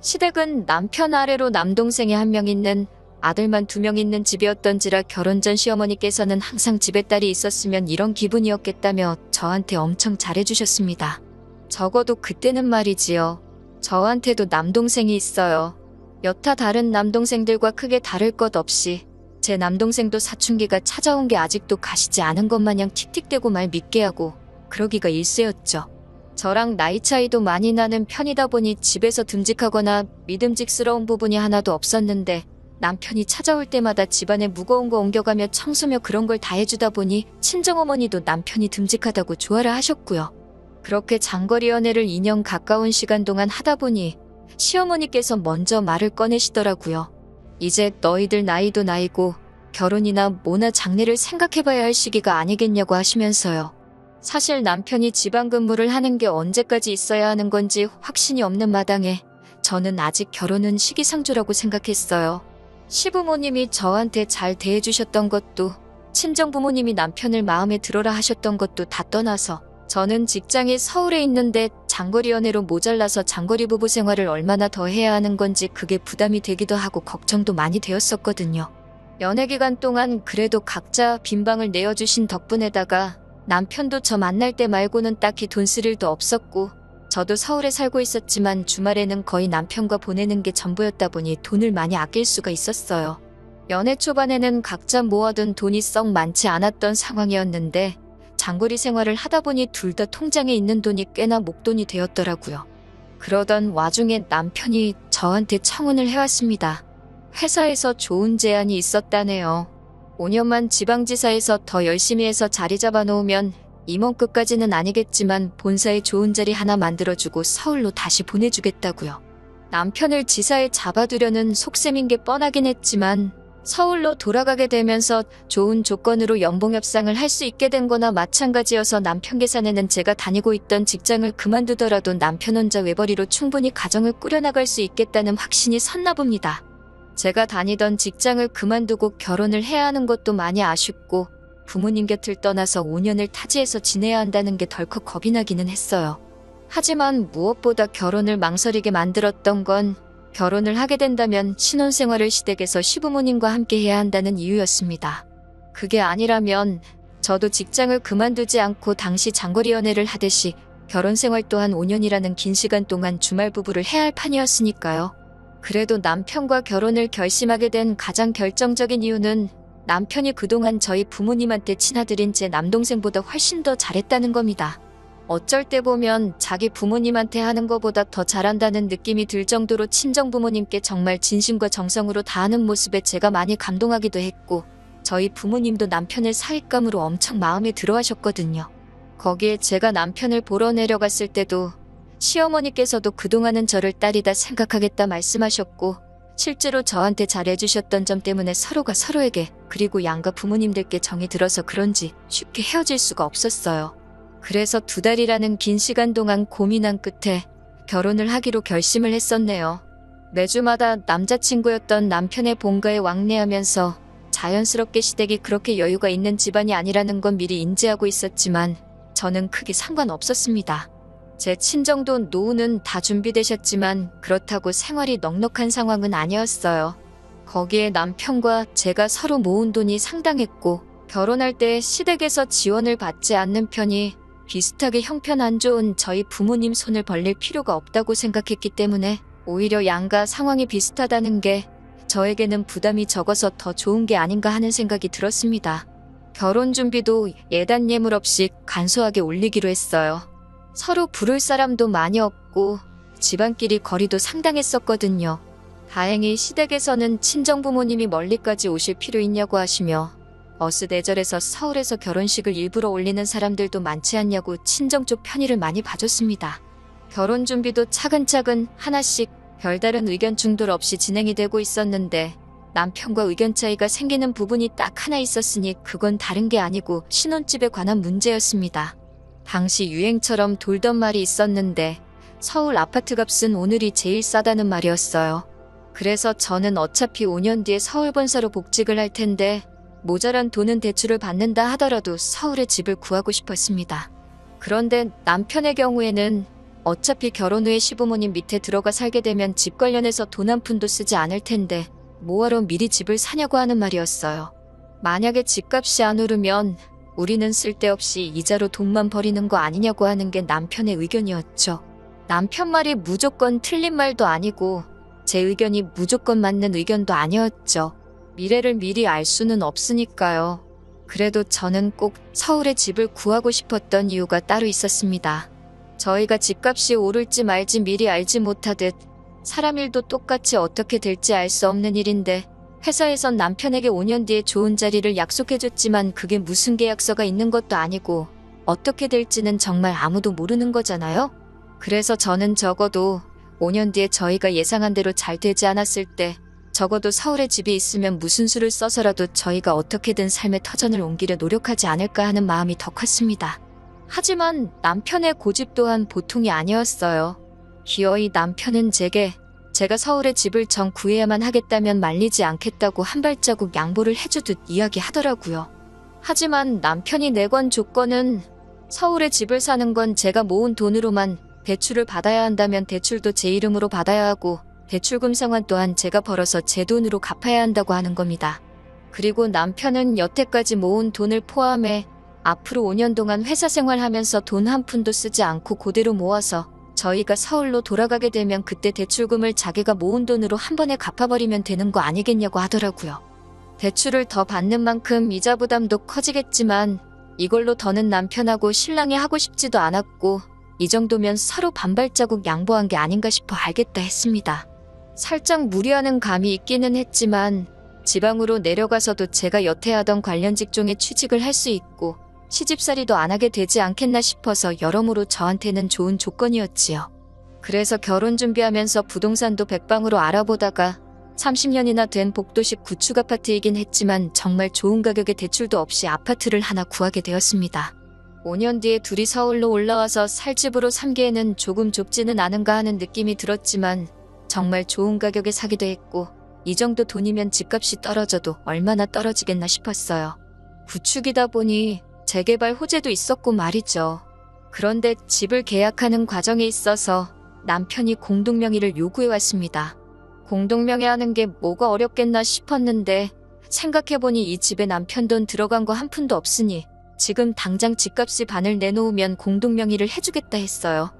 시댁은 남편 아래로 남동생이 1명 있는 아들만 2명 있는 집이었던지라 결혼 전 시어머니께서는 항상 집에 딸이 있었으면 이런 기분이었겠다며 저한테 엄청 잘해주셨습니다. 적어도 그때는 말이지요. 저한테도 남동생이 있어요. 여타 다른 남동생들과 크게 다를 것 없이 제 남동생도 사춘기가 찾아온 게 아직도 가시지 않은 것 마냥 틱틱대고 말 믿게 하고 그러기가 일쑤였죠. 저랑 나이 차이도 많이 나는 편이다 보니 집에서 듬직하거나 믿음직스러운 부분이 하나도 없었는데 남편이 찾아올 때마다 집안에 무거운 거 옮겨가며 청소며 그런 걸 다 해주다 보니 친정어머니도 남편이 듬직하다고 좋아라 하셨고요. 그렇게 장거리 연애를 2년 가까운 시간 동안 하다 보니 시어머니께서 먼저 말을 꺼내시더라고요. 이제 너희들 나이도 나이고 결혼이나 뭐나 장래를 생각해봐야 할 시기가 아니겠냐고 하시면서요. 사실 남편이 지방 근무를 하는 게 언제까지 있어야 하는 건지 확신이 없는 마당에 저는 아직 결혼은 시기상조라고 생각했어요. 시부모님이 저한테 잘 대해주셨던 것도 친정부모님이 남편을 마음에 들어라 하셨던 것도 다 떠나서 저는 직장이 서울에 있는데 장거리 연애로 모자라서 장거리 부부 생활을 얼마나 더 해야 하는 건지 그게 부담이 되기도 하고 걱정도 많이 되었었거든요. 연애 기간 동안 그래도 각자 빈 방을 내어주신 덕분에다가 남편도 저 만날 때 말고는 딱히 돈 쓸 일도 없었고 저도 서울에 살고 있었지만 주말에는 거의 남편과 보내는 게 전부였다 보니 돈을 많이 아낄 수가 있었어요. 연애 초반에는 각자 모아둔 돈이 썩 많지 않았던 상황이었는데 장거리 생활을 하다 보니 둘 다 통장에 있는 돈이 꽤나 목돈이 되었더라고요. 그러던 와중에 남편이 저한테 청혼을 해왔습니다. 회사에서 좋은 제안이 있었다네요. 5년만 지방지사에서 더 열심히 해서 자리 잡아놓으면 임원급까지는 아니겠지만 본사에 좋은 자리 하나 만들어주고 서울로 다시 보내주겠다고요. 남편을 지사에 잡아두려는 속셈인 게 뻔하긴 했지만 서울로 돌아가게 되면서 좋은 조건으로 연봉 협상을 할 수 있게 된 거나 마찬가지여서 남편 계산에는 제가 다니고 있던 직장을 그만두더라도 남편 혼자 외벌이로 충분히 가정을 꾸려나갈 수 있겠다는 확신이 섰나 봅니다. 제가 다니던 직장을 그만두고 결혼을 해야 하는 것도 많이 아쉽고 부모님 곁을 떠나서 5년을 타지에서 지내야 한다는 게 덜컥 겁이 나기는 했어요. 하지만 무엇보다 결혼을 망설이게 만들었던 건 결혼을 하게 된다면 신혼생활을 시댁에서 시부모님과 함께 해야 한다는 이유였습니다. 그게 아니라면 저도 직장을 그만두지 않고 당시 장거리 연애를 하듯이 결혼 생활 또한 5년이라는 긴 시간 동안 주말 부부를 해야 할 판이었으니까요. 그래도 남편과 결혼을 결심하게 된 가장 결정적인 이유는 남편이 그동안 저희 부모님한테 친아들인 제 남동생보다 훨씬 더 잘했다는 겁니다. 어쩔 때 보면 자기 부모님한테 하는 것보다 더 잘한다는 느낌이 들 정도로 친정부모님께 정말 진심과 정성으로 다하는 모습에 제가 많이 감동하기도 했고 저희 부모님도 남편을 사윗감으로 엄청 마음에 들어 하셨거든요. 거기에 제가 남편을 보러 내려갔을 때도 시어머니께서도 그동안은 저를 딸이다 생각하겠다 말씀하셨고 실제로 저한테 잘해주셨던 점 때문에 서로가 서로에게 그리고 양가 부모님들께 정이 들어서 그런지 쉽게 헤어질 수가 없었어요. 그래서 2달이라는 긴 시간 동안 고민한 끝에 결혼을 하기로 결심을 했었네요. 매주마다 남자친구였던 남편의 본가에 왕래하면서 자연스럽게 시댁이 그렇게 여유가 있는 집안이 아니라는 건 미리 인지하고 있었지만 저는 크게 상관없었습니다. 제 친정도 노후는 다 준비되셨지만 그렇다고 생활이 넉넉한 상황은 아니었어요. 거기에 남편과 제가 서로 모은 돈이 상당했고 결혼할 때 시댁에서 지원을 받지 않는 편이 비슷하게 형편 안 좋은 저희 부모님 손을 벌릴 필요가 없다고 생각했기 때문에 오히려 양가 상황이 비슷하다는 게 저에게는 부담이 적어서 더 좋은 게 아닌가 하는 생각이 들었습니다. 결혼 준비도 예단 예물 없이 간소하게 올리기로 했어요. 서로 부를 사람도 많이 없고 집안끼리 거리도 상당했었거든요. 다행히 시댁에서는 친정부모님이 멀리까지 오실 필요 있냐고 하시며 어스대절해서 서울에서 결혼식을 일부러 올리는 사람들도 많지 않냐고 친정 쪽 편의를 많이 봐줬습니다. 결혼 준비도 차근차근 하나씩 별다른 의견 충돌 없이 진행이 되고 있었는데 남편과 의견 차이가 생기는 부분이 딱 하나 있었으니 그건 다른 게 아니고 신혼집에 관한 문제였습니다. 당시 유행처럼 돌던 말이 있었는데 서울 아파트 값은 오늘이 제일 싸다는 말이었어요. 그래서 저는 어차피 5년 뒤에 서울 본사로 복직을 할 텐데 모자란 돈은 대출을 받는다 하더라도 서울에 집을 구하고 싶었습니다. 그런데 남편의 경우에는 어차피 결혼 후에 시부모님 밑에 들어가 살게 되면 집 관련해서 돈 한 푼도 쓰지 않을 텐데 뭐하러 미리 집을 사냐고 하는 말이었어요. 만약에 집값이 안 오르면 우리는 쓸데없이 이자로 돈만 버리는 거 아니냐고 하는 게 남편의 의견이었죠. 남편 말이 무조건 틀린 말도 아니고 제 의견이 무조건 맞는 의견도 아니었죠. 미래를 미리 알 수는 없으니까요. 그래도 저는 꼭 서울에 집을 구하고 싶었던 이유가 따로 있었습니다. 저희가 집값이 오를지 말지 미리 알지 못하듯 사람 일도 똑같이 어떻게 될지 알 수 없는 일인데 회사에선 남편에게 5년 뒤에 좋은 자리를 약속해줬지만 그게 무슨 계약서가 있는 것도 아니고 어떻게 될지는 정말 아무도 모르는 거잖아요. 그래서 저는 적어도 5년 뒤에 저희가 예상한 대로 잘 되지 않았을 때 적어도 서울에 집이 있으면 무슨 수를 써서라도 저희가 어떻게든 삶의 터전을 옮기려 노력하지 않을까 하는 마음이 더 컸습니다. 하지만 남편의 고집 또한 보통이 아니었어요. 기어이 남편은 제가 서울에 집을 정 구해야만 하겠다면 말리지 않겠다고 한 발자국 양보를 해주듯 이야기하더라고요. 하지만 남편이 내건 조건은 서울에 집을 사는 건 제가 모은 돈으로만 대출을 받아야 한다면 대출도 제 이름으로 받아야 하고 대출금 상환 또한 제가 벌어서 제 돈으로 갚아야 한다고 하는 겁니다. 그리고 남편은 여태까지 모은 돈을 포함해 앞으로 5년 동안 회사 생활하면서 돈 한 푼도 쓰지 않고 그대로 모아서 저희가 서울로 돌아가게 되면 그때 대출금을 자기가 모은 돈으로 한 번에 갚아버리면 되는 거 아니겠냐고 하더라고요. 대출을 더 받는 만큼 이자 부담도 커지겠지만 이걸로 더는 남편하고 신랑이 하고 싶지도 않았고 이 정도면 서로 반발자국 양보한 게 아닌가 싶어 알겠다 했습니다. 살짝 무리하는 감이 있기는 했지만 지방으로 내려가서도 제가 여태 하던 관련 직종에 취직을 할 수 있고 시집살이도 안 하게 되지 않겠나 싶어서 여러모로 저한테는 좋은 조건이었지요. 그래서 결혼 준비하면서 부동산도 백방으로 알아보다가 30년이나 된 복도식 구축 아파트이긴 했지만 정말 좋은 가격에 대출도 없이 아파트를 하나 구하게 되었습니다. 5년 뒤에 둘이 서울로 올라와서 살 집으로 삼기에는 조금 좁지는 않은가 하는 느낌이 들었지만 정말 좋은 가격에 사기도 했고 이 정도 돈이면 집값이 떨어져도 얼마나 떨어지겠나 싶었어요. 구축이다 보니 재개발 호재도 있었고 말이죠. 그런데 집을 계약하는 과정에 있어서 남편이 공동명의를 요구해 왔습니다. 공동명의하는 게 뭐가 어렵겠나 싶었는데 생각해보니 이 집에 남편 돈 들어간 거 한 푼도 없으니 지금 당장 집값이 반을 내놓으면 공동명의를 해주겠다 했어요.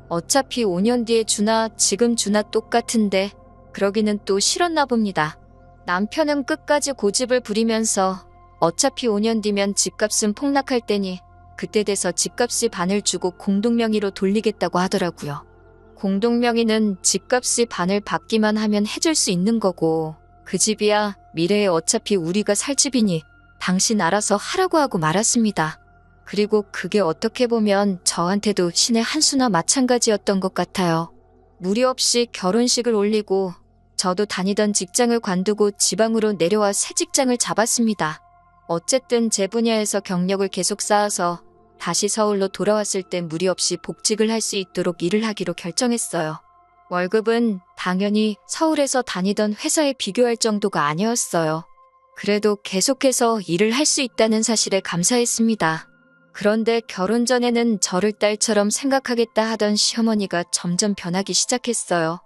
어차피 5년 뒤에 주나 지금 주나 똑같은데 그러기는 또 싫었나 봅니다. 남편은 끝까지 고집을 부리면서 어차피 5년 뒤면 집값은 폭락할 테니 그때 돼서 집값이 반을 주고 공동명의로 돌리겠다고 하더라고요. 공동명의는 집값이 반을 받기만 하면 해줄 수 있는 거고 그 집이야 미래에 어차피 우리가 살 집이니 당신 알아서 하라고 하고 말았습니다. 그리고 그게 어떻게 보면 저한테도 신의 한 수나 마찬가지였던 것 같아요. 무리 없이 결혼식을 올리고 저도 다니던 직장을 관두고 지방으로 내려와 새 직장을 잡았습니다. 어쨌든 제 분야에서 경력을 계속 쌓아서 다시 서울로 돌아왔을 때 무리 없이 복직을 할 수 있도록 일을 하기로 결정했어요. 월급은 당연히 서울에서 다니던 회사에 비교할 정도가 아니었어요. 그래도 계속해서 일을 할 수 있다는 사실에 감사했습니다. 그런데 결혼 전에는 저를 딸처럼 생각하겠다 하던 시어머니가 점점 변하기 시작했어요.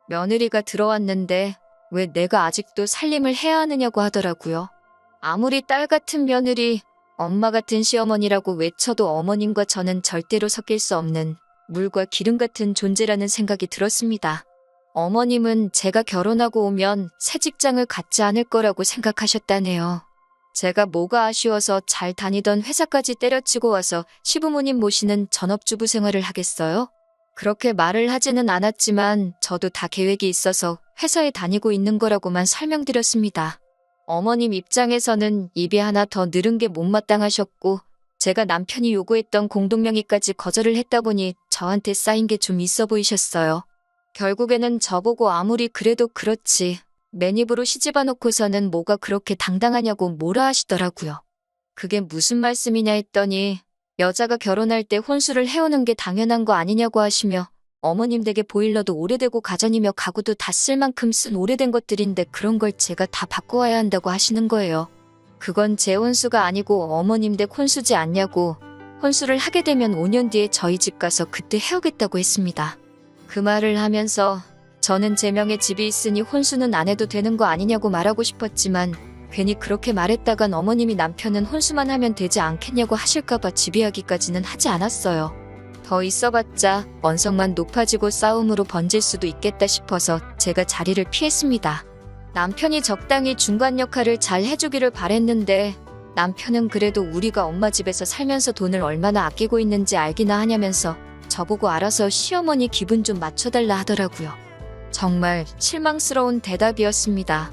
며느리가 들어왔는데 왜 내가 아직도 살림을 해야 하느냐고 하더라고요. 아무리 딸 같은 며느리, 엄마 같은 시어머니라고 외쳐도 어머님과 저는 절대로 섞일 수 없는 물과 기름 같은 존재라는 생각이 들었습니다. 어머님은 제가 결혼하고 오면 새 직장을 갖지 않을 거라고 생각하셨다네요. 제가 뭐가 아쉬워서 잘 다니던 회사까지 때려치고 와서 시부모님 모시는 전업주부 생활을 하겠어요? 그렇게 말을 하지는 않았지만 저도 다 계획이 있어서 회사에 다니고 있는 거라고만 설명드렸습니다. 어머님 입장에서는 입이 하나 더 늘은 게 못마땅하셨고 제가 남편이 요구했던 공동명의까지 거절을 했다 보니 저한테 쌓인 게 좀 있어 보이셨어요. 결국에는 저보고 아무리 그래도 그렇지 맨입으로 시집아 놓고서는 뭐가 그렇게 당당하냐고 뭐라 하시더라고요. 그게 무슨 말씀이냐 했더니 여자가 결혼할 때 혼수를 해오는 게 당연한 거 아니냐고 하시며 어머님 댁에 보일러도 오래되고 가전이며 가구도 다 쓸 만큼 쓴 오래된 것들인데 그런 걸 제가 다 바꿔와야 한다고 하시는 거예요. 그건 제 혼수가 아니고 어머님 댁 혼수지 않냐고 혼수를 하게 되면 5년 뒤에 저희 집 가서 그때 해오겠다고 했습니다. 그 말을 하면서 저는 제 명의 집이 있으니 혼수는 안 해도 되는 거 아니냐고 말하고 싶었지만 괜히 그렇게 말했다간 어머님이 남편은 혼수만 하면 되지 않겠냐고 하실까봐 집 이야기까지는 하지 않았어요. 더 있어봤자 원성만 높아지고 싸움으로 번질 수도 있겠다 싶어서 제가 자리를 피했습니다. 남편이 적당히 중간 역할을 잘 해주기를 바랬는데 남편은 그래도 우리가 엄마 집에서 살면서 돈을 얼마나 아끼고 있는지 알기나 하냐면서 저보고 알아서 시어머니 기분 좀 맞춰달라 하더라고요. 정말 실망스러운 대답이었습니다.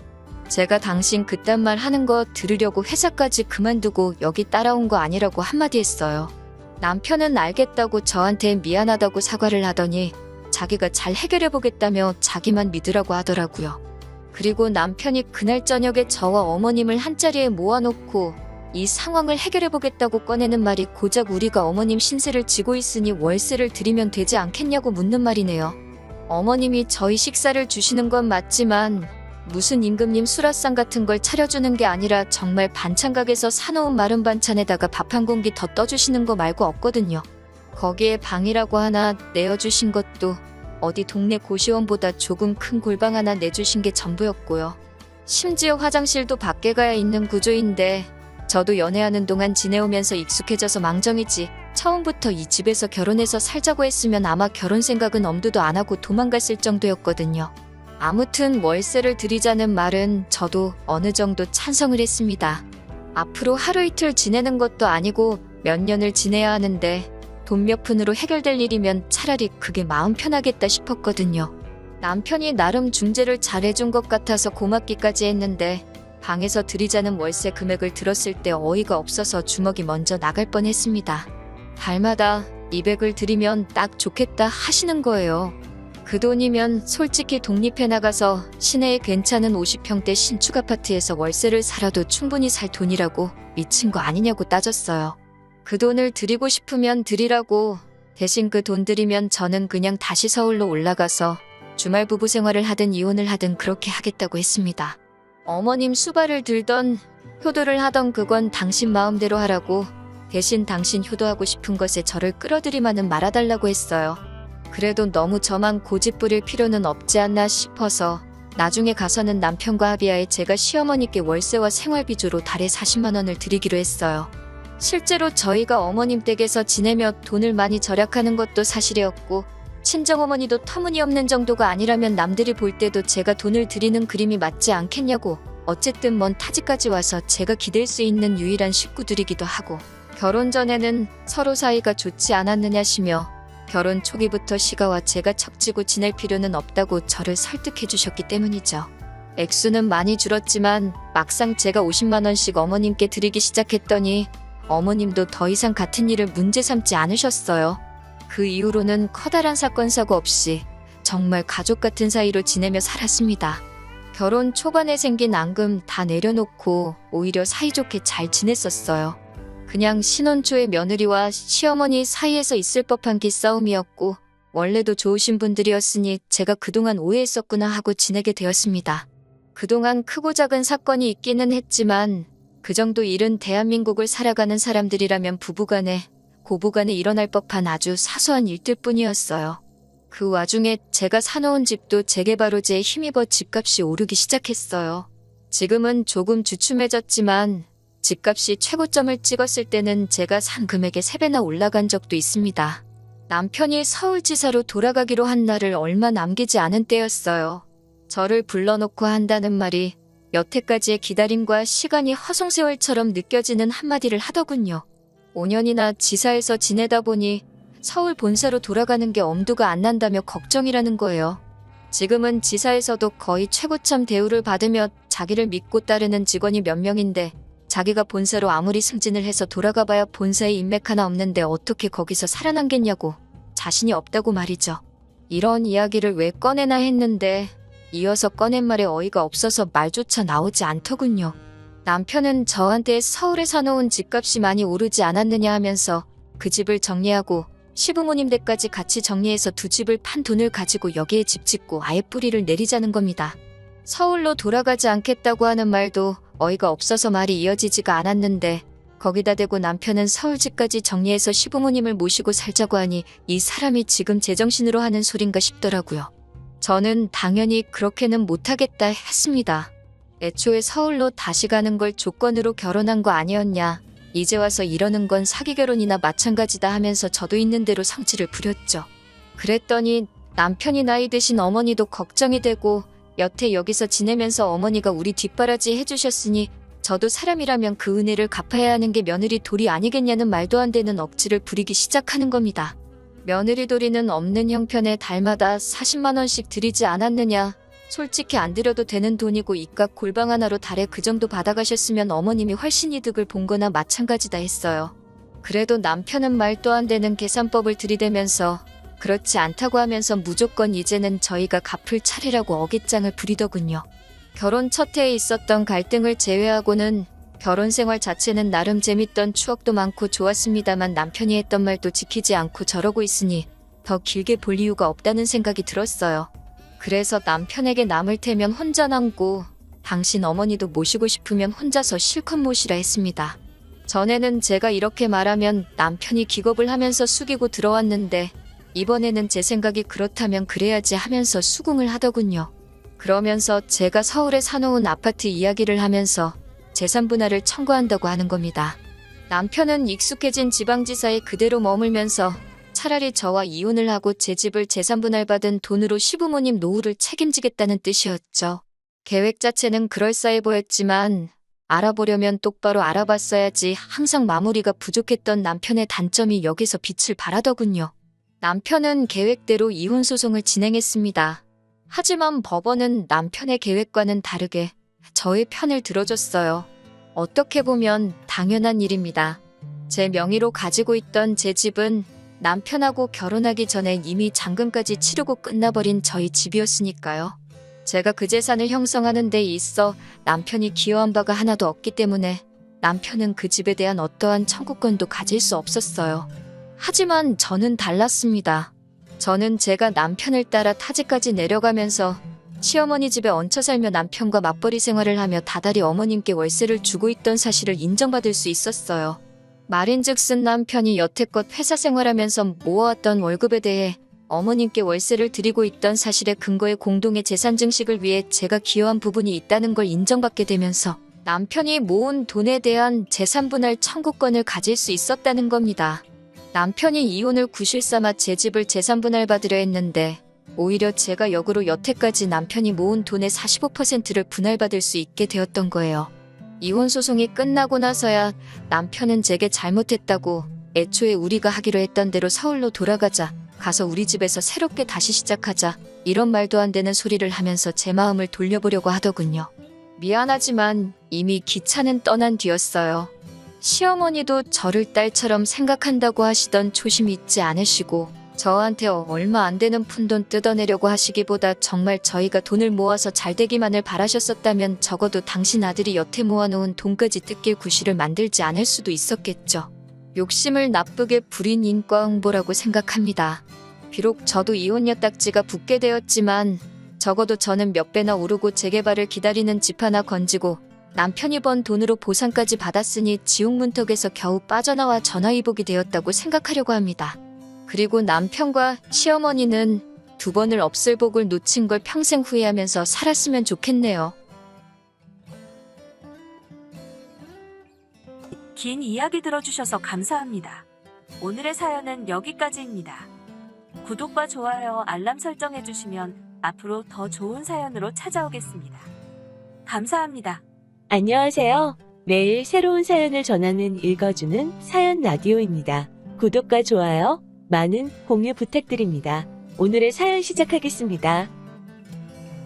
제가 당신 그딴 말 하는 거 들으려고 회사까지 그만두고 여기 따라온 거 아니라고 한마디 했어요. 남편은 알겠다고 저한테 미안하다고 사과를 하더니 자기가 잘 해결해보겠다며 자기만 믿으라고 하더라고요. 그리고 남편이 그날 저녁에 저와 어머님을 한자리에 모아놓고 이 상황을 해결해보겠다고 꺼내는 말이 고작 우리가 어머님 신세를 지고 있으니 월세를 드리면 되지 않겠냐고 묻는 말이네요. 어머님이 저희 식사를 주시는 건 맞지만 무슨 임금님 수라상 같은 걸 차려주는 게 아니라 정말 반찬가게에서 사놓은 마른 반찬에다가 밥 한 공기 더 떠주시는 거 말고 없거든요. 거기에 방이라고 하나 내어주신 것도 어디 동네 고시원보다 조금 큰 골방 하나 내주신 게 전부였고요. 심지어 화장실도 밖에 가야 있는 구조인데 저도 연애하는 동안 지내오면서 익숙해져서 망정이지 처음부터 이 집에서 결혼해서 살자고 했으면 아마 결혼 생각은 엄두도 안 하고 도망갔을 정도였거든요. 아무튼 월세를 드리자는 말은 저도 어느 정도 찬성을 했습니다. 앞으로 하루 이틀 지내는 것도 아니고 몇 년을 지내야 하는데 돈 몇 푼으로 해결될 일이면 차라리 그게 마음 편하겠다 싶었거든요. 남편이 나름 중재를 잘해준 것 같아서 고맙기까지 했는데 방에서 드리자는 월세 금액을 들었을 때 어이가 없어서 주먹이 먼저 나갈 뻔했습니다. 달마다 200을 드리면 딱 좋겠다 하시는 거예요. 그 돈이면 솔직히 독립해 나가서 시내에 괜찮은 50평대 신축 아파트에서 월세를 살아도 충분히 살 돈이라고 미친 거 아니냐고 따졌어요. 그 돈을 드리고 싶으면 드리라고, 대신 그 돈 드리면 저는 그냥 다시 서울로 올라가서 주말 부부 생활을 하든 이혼을 하든 그렇게 하겠다고 했습니다. 어머님 수발을 들던 효도를 하던 그건 당신 마음대로 하라고, 대신 당신 효도하고 싶은 것에 저를 끌어들이마는 말아달라고 했어요. 그래도 너무 저만 고집 부릴 필요는 없지 않나 싶어서 나중에 가서는 남편과 합의하에 제가 시어머니께 월세와 생활비주로 달에 40만 원을 드리기로 했어요. 실제로 저희가 어머님 댁에서 지내며 돈을 많이 절약하는 것도 사실이었고, 친정어머니도 터무니없는 정도가 아니라면 남들이 볼 때도 제가 돈을 드리는 그림이 맞지 않겠냐고, 어쨌든 먼 타지까지 와서 제가 기댈 수 있는 유일한 식구들이기도 하고, 결혼 전에는 서로 사이가 좋지 않았느냐시며 결혼 초기부터 시가와 제가 척지고 지낼 필요는 없다고 저를 설득해 주셨기 때문이죠. 액수는 많이 줄었지만 막상 제가 50만 원씩 어머님께 드리기 시작했더니 어머님도 더 이상 같은 일을 문제 삼지 않으셨어요. 그 이후로는 커다란 사건 사고 없이 정말 가족 같은 사이로 지내며 살았습니다. 결혼 초반에 생긴 앙금 다 내려놓고 오히려 사이좋게 잘 지냈었어요. 그냥 신혼 초의 며느리와 시어머니 사이에서 있을 법한 기싸움이었고, 원래도 좋으신 분들이었으니 제가 그동안 오해했었구나 하고 지내게 되었습니다. 그동안 크고 작은 사건이 있기는 했지만 그 정도 일은 대한민국을 살아가는 사람들이라면 부부간에 고부간에 일어날 법한 아주 사소한 일들 뿐이었어요. 그 와중에 제가 사놓은 집도 재개발 호재에 힘입어 집값이 오르기 시작했어요. 지금은 조금 주춤해졌지만 집값이 최고점을 찍었을 때는 제가 산 금액의 3배나 올라간 적도 있습니다. 남편이 서울지사로 돌아가기로 한 날을 얼마 남기지 않은 때였어요. 저를 불러놓고 한다는 말이 여태까지의 기다림과 시간이 허송세월처럼 느껴지는 한마디를 하더군요. 5년이나 지사에서 지내다 보니 서울 본사로 돌아가는 게 엄두가 안 난다며 걱정이라는 거예요. 지금은 지사에서도 거의 최고참 대우를 받으며 자기를 믿고 따르는 직원이 몇 명인데, 자기가 본사로 아무리 승진을 해서 돌아가봐야 본사에 인맥 하나 없는데 어떻게 거기서 살아남겠냐고, 자신이 없다고 말이죠. 이런 이야기를 왜 꺼내나 했는데 이어서 꺼낸 말에 어이가 없어서 말조차 나오지 않더군요. 남편은 저한테 서울에 사놓은 집값이 많이 오르지 않았느냐 하면서 그 집을 정리하고 시부모님 댁까지 같이 정리해서 2집을 판 돈을 가지고 여기에 집 짓고 아예 뿌리를 내리자는 겁니다. 서울로 돌아가지 않겠다고 하는 말도 어이가 없어서 말이 이어지지가 않았는데, 거기다 대고 남편은 서울집까지 정리해서 시부모님을 모시고 살자고 하니 이 사람이 지금 제정신으로 하는 소린가 싶더라고요. 저는 당연히 그렇게는 못하겠다 했습니다. 애초에 서울로 다시 가는 걸 조건으로 결혼한 거 아니었냐, 이제 와서 이러는 건 사기 결혼이나 마찬가지다 하면서 저도 있는 대로 성질을 부렸죠. 그랬더니 남편이 나이 드신 어머니도 걱정이 되고, 여태 여기서 지내면서 어머니가 우리 뒷바라지 해주셨으니 저도 사람이라면 그 은혜를 갚아야 하는 게 며느리 도리 아니겠냐는 말도 안 되는 억지를 부리기 시작하는 겁니다. 며느리 도리는 없는 형편에 달마다 40만 원씩 드리지 않았느냐, 솔직히 안 드려도 되는 돈이고 이깟 골방 하나로 달에 그 정도 받아가셨으면 어머님이 훨씬 이득을 본 거나 마찬가지다 했어요. 그래도 남편은 말도 안 되는 계산법을 들이대면서 그렇지 않다고 하면서 무조건 이제는 저희가 갚을 차례라고 어깃장을 부리더군요. 결혼 첫 해에 있었던 갈등을 제외하고는 결혼 생활 자체는 나름 재밌던 추억도 많고 좋았습니다만, 남편이 했던 말도 지키지 않고 저러고 있으니 더 길게 볼 이유가 없다는 생각이 들었어요. 그래서 남편에게 남을 테면 혼자 남고, 당신 어머니도 모시고 싶으면 혼자서 실컷 모시라 했습니다. 전에는 제가 이렇게 말하면 남편이 기겁을 하면서 숙이고 들어왔는데, 이번에는 제 생각이 그렇다면 그래야지 하면서 수긍을 하더군요. 그러면서 제가 서울에 사놓은 아파트 이야기를 하면서 재산 분할을 청구한다고 하는 겁니다. 남편은 익숙해진 지방지사에 그대로 머물면서 차라리 저와 이혼을 하고 제 집을 재산 분할받은 돈으로 시부모님 노후를 책임지겠다는 뜻이었죠. 계획 자체는 그럴싸해 보였지만 알아보려면 똑바로 알아봤어야지 항상 마무리가 부족했던 남편의 단점이 여기서 빛을 발하더군요. 남편은 계획대로 이혼 소송을 진행했습니다. 하지만 법원은 남편의 계획과는 다르게 저의 편을 들어줬어요. 어떻게 보면 당연한 일입니다. 제 명의로 가지고 있던 제 집은 남편하고 결혼하기 전에 이미 잔금까지 치르고 끝나버린 저희 집이었으니까요. 제가 그 재산을 형성하는 데 있어 남편이 기여한 바가 하나도 없기 때문에 남편은 그 집에 대한 어떠한 청구권도 가질 수 없었어요. 하지만 저는 달랐습니다. 저는 제가 남편을 따라 타지까지 내려가면서 시어머니 집에 얹혀 살며 남편과 맞벌이 생활을 하며 다달이 어머님께 월세를 주고 있던 사실을 인정받을 수 있었어요. 말인즉슨 남편이 여태껏 회사 생활하면서 모아왔던 월급에 대해 어머님께 월세를 드리고 있던 사실의 근거에 공동의 재산 증식을 위해 제가 기여한 부분이 있다는 걸 인정받게 되면서 남편이 모은 돈에 대한 재산 분할 청구권을 가질 수 있었다는 겁니다. 남편이 이혼을 구실 삼아 제 집을 재산 분할받으려 했는데 오히려 제가 역으로 여태까지 남편이 모은 돈의 45%를 분할받을 수 있게 되었던 거예요. 이혼 소송이 끝나고 나서야 남편은 제게 잘못했다고 애초에 우리가 하기로 했던 대로 서울로 돌아가자, 가서 우리 집에서 새롭게 다시 시작하자, 이런 말도 안 되는 소리를 하면서 제 마음을 돌려보려고 하더군요. 미안하지만 이미 기차는 떠난 뒤였어요. 시어머니도 저를 딸처럼 생각한다고 하시던 초심 잊지 않으시고 저한테 얼마 안 되는 푼돈 뜯어내려고 하시기보다 정말 저희가 돈을 모아서 잘되기만을 바라셨었다면 적어도 당신 아들이 여태 모아놓은 돈까지 뜯길 구실을 만들지 않을 수도 있었겠죠. 욕심을 나쁘게 부린 인과 응보라고 생각합니다. 비록 저도 이혼녀 딱지가 붙게 되었지만 적어도 저는 몇 배나 오르고 재개발을 기다리는 집 하나 건지고 남편이 번 돈으로 보상까지 받았으니 지옥 문턱에서 겨우 빠져나와 전화위복이 되었다고 생각하려고 합니다. 그리고 남편과 시어머니는 두 번을 없을 복을 놓친 걸 평생 후회하면서 살았으면 좋겠네요. 긴 이야기 들어주셔서 감사합니다. 오늘의 사연은 여기까지입니다. 구독과 좋아요, 알람 설정해주시면 앞으로 더 좋은 사연으로 찾아오겠습니다. 감사합니다. 안녕하세요. 매일 새로운 사연을 전하는 읽어주는 사연 라디오입니다. 구독과 좋아요, 많은 공유 부탁드립니다. 오늘의 사연 시작하겠습니다.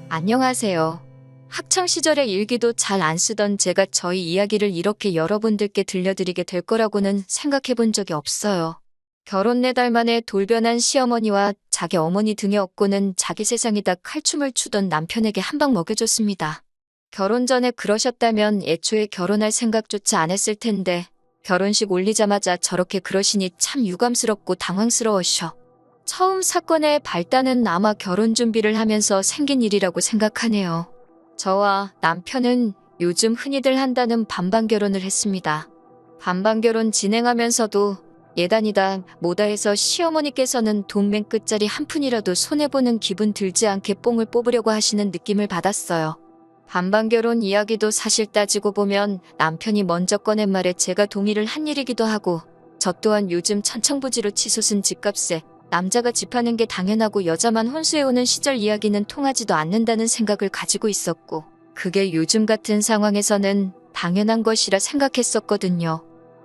안녕하세요. 학창시절의 일기도 잘 안 쓰던 제가 저희 이야기를 이렇게 여러분들께 들려드리게 될 거라고는 생각해 본 적이 없어요. 결혼 4달 만에 돌변한 시어머니와 자기 어머니 등에 업고는 자기 세상이다 칼춤을 추던 남편에게 한 방 먹여줬습니다. 결혼 전에 그러셨다면 애초에 결혼할 생각조차 안 했을 텐데 결혼식 올리자마자 저렇게 그러시니 참 유감스럽고 당황스러워셔. 처음 사건의 발단은 아마 결혼 준비를 하면서 생긴 일이라고 생각하네요. 저와 남편은 요즘 흔히들 한다는 반반결혼을 했습니다. 반반결혼 진행하면서도 예단이다 뭐다 해서 시어머니께서는 돈 맨 끝자리 한 푼이라도 손해보는 기분 들지 않게 뽕을 뽑으려고 하시는 느낌을 받았어요. 반반결혼 이야기도 사실 따지고 보면 남편이 먼저 꺼낸 말에 제가 동의를 한 일이기도 하고 저 또한 요즘 천청부지로 치솟은 집값에 남자가 집하는 게 당연하고 여자만 혼수해오는 시절 이야기는 통하지도 않는다는 생각을 가지고 있었고 그게 요즘 같은 상황에서는 당연한 것이라 생각했었거든요.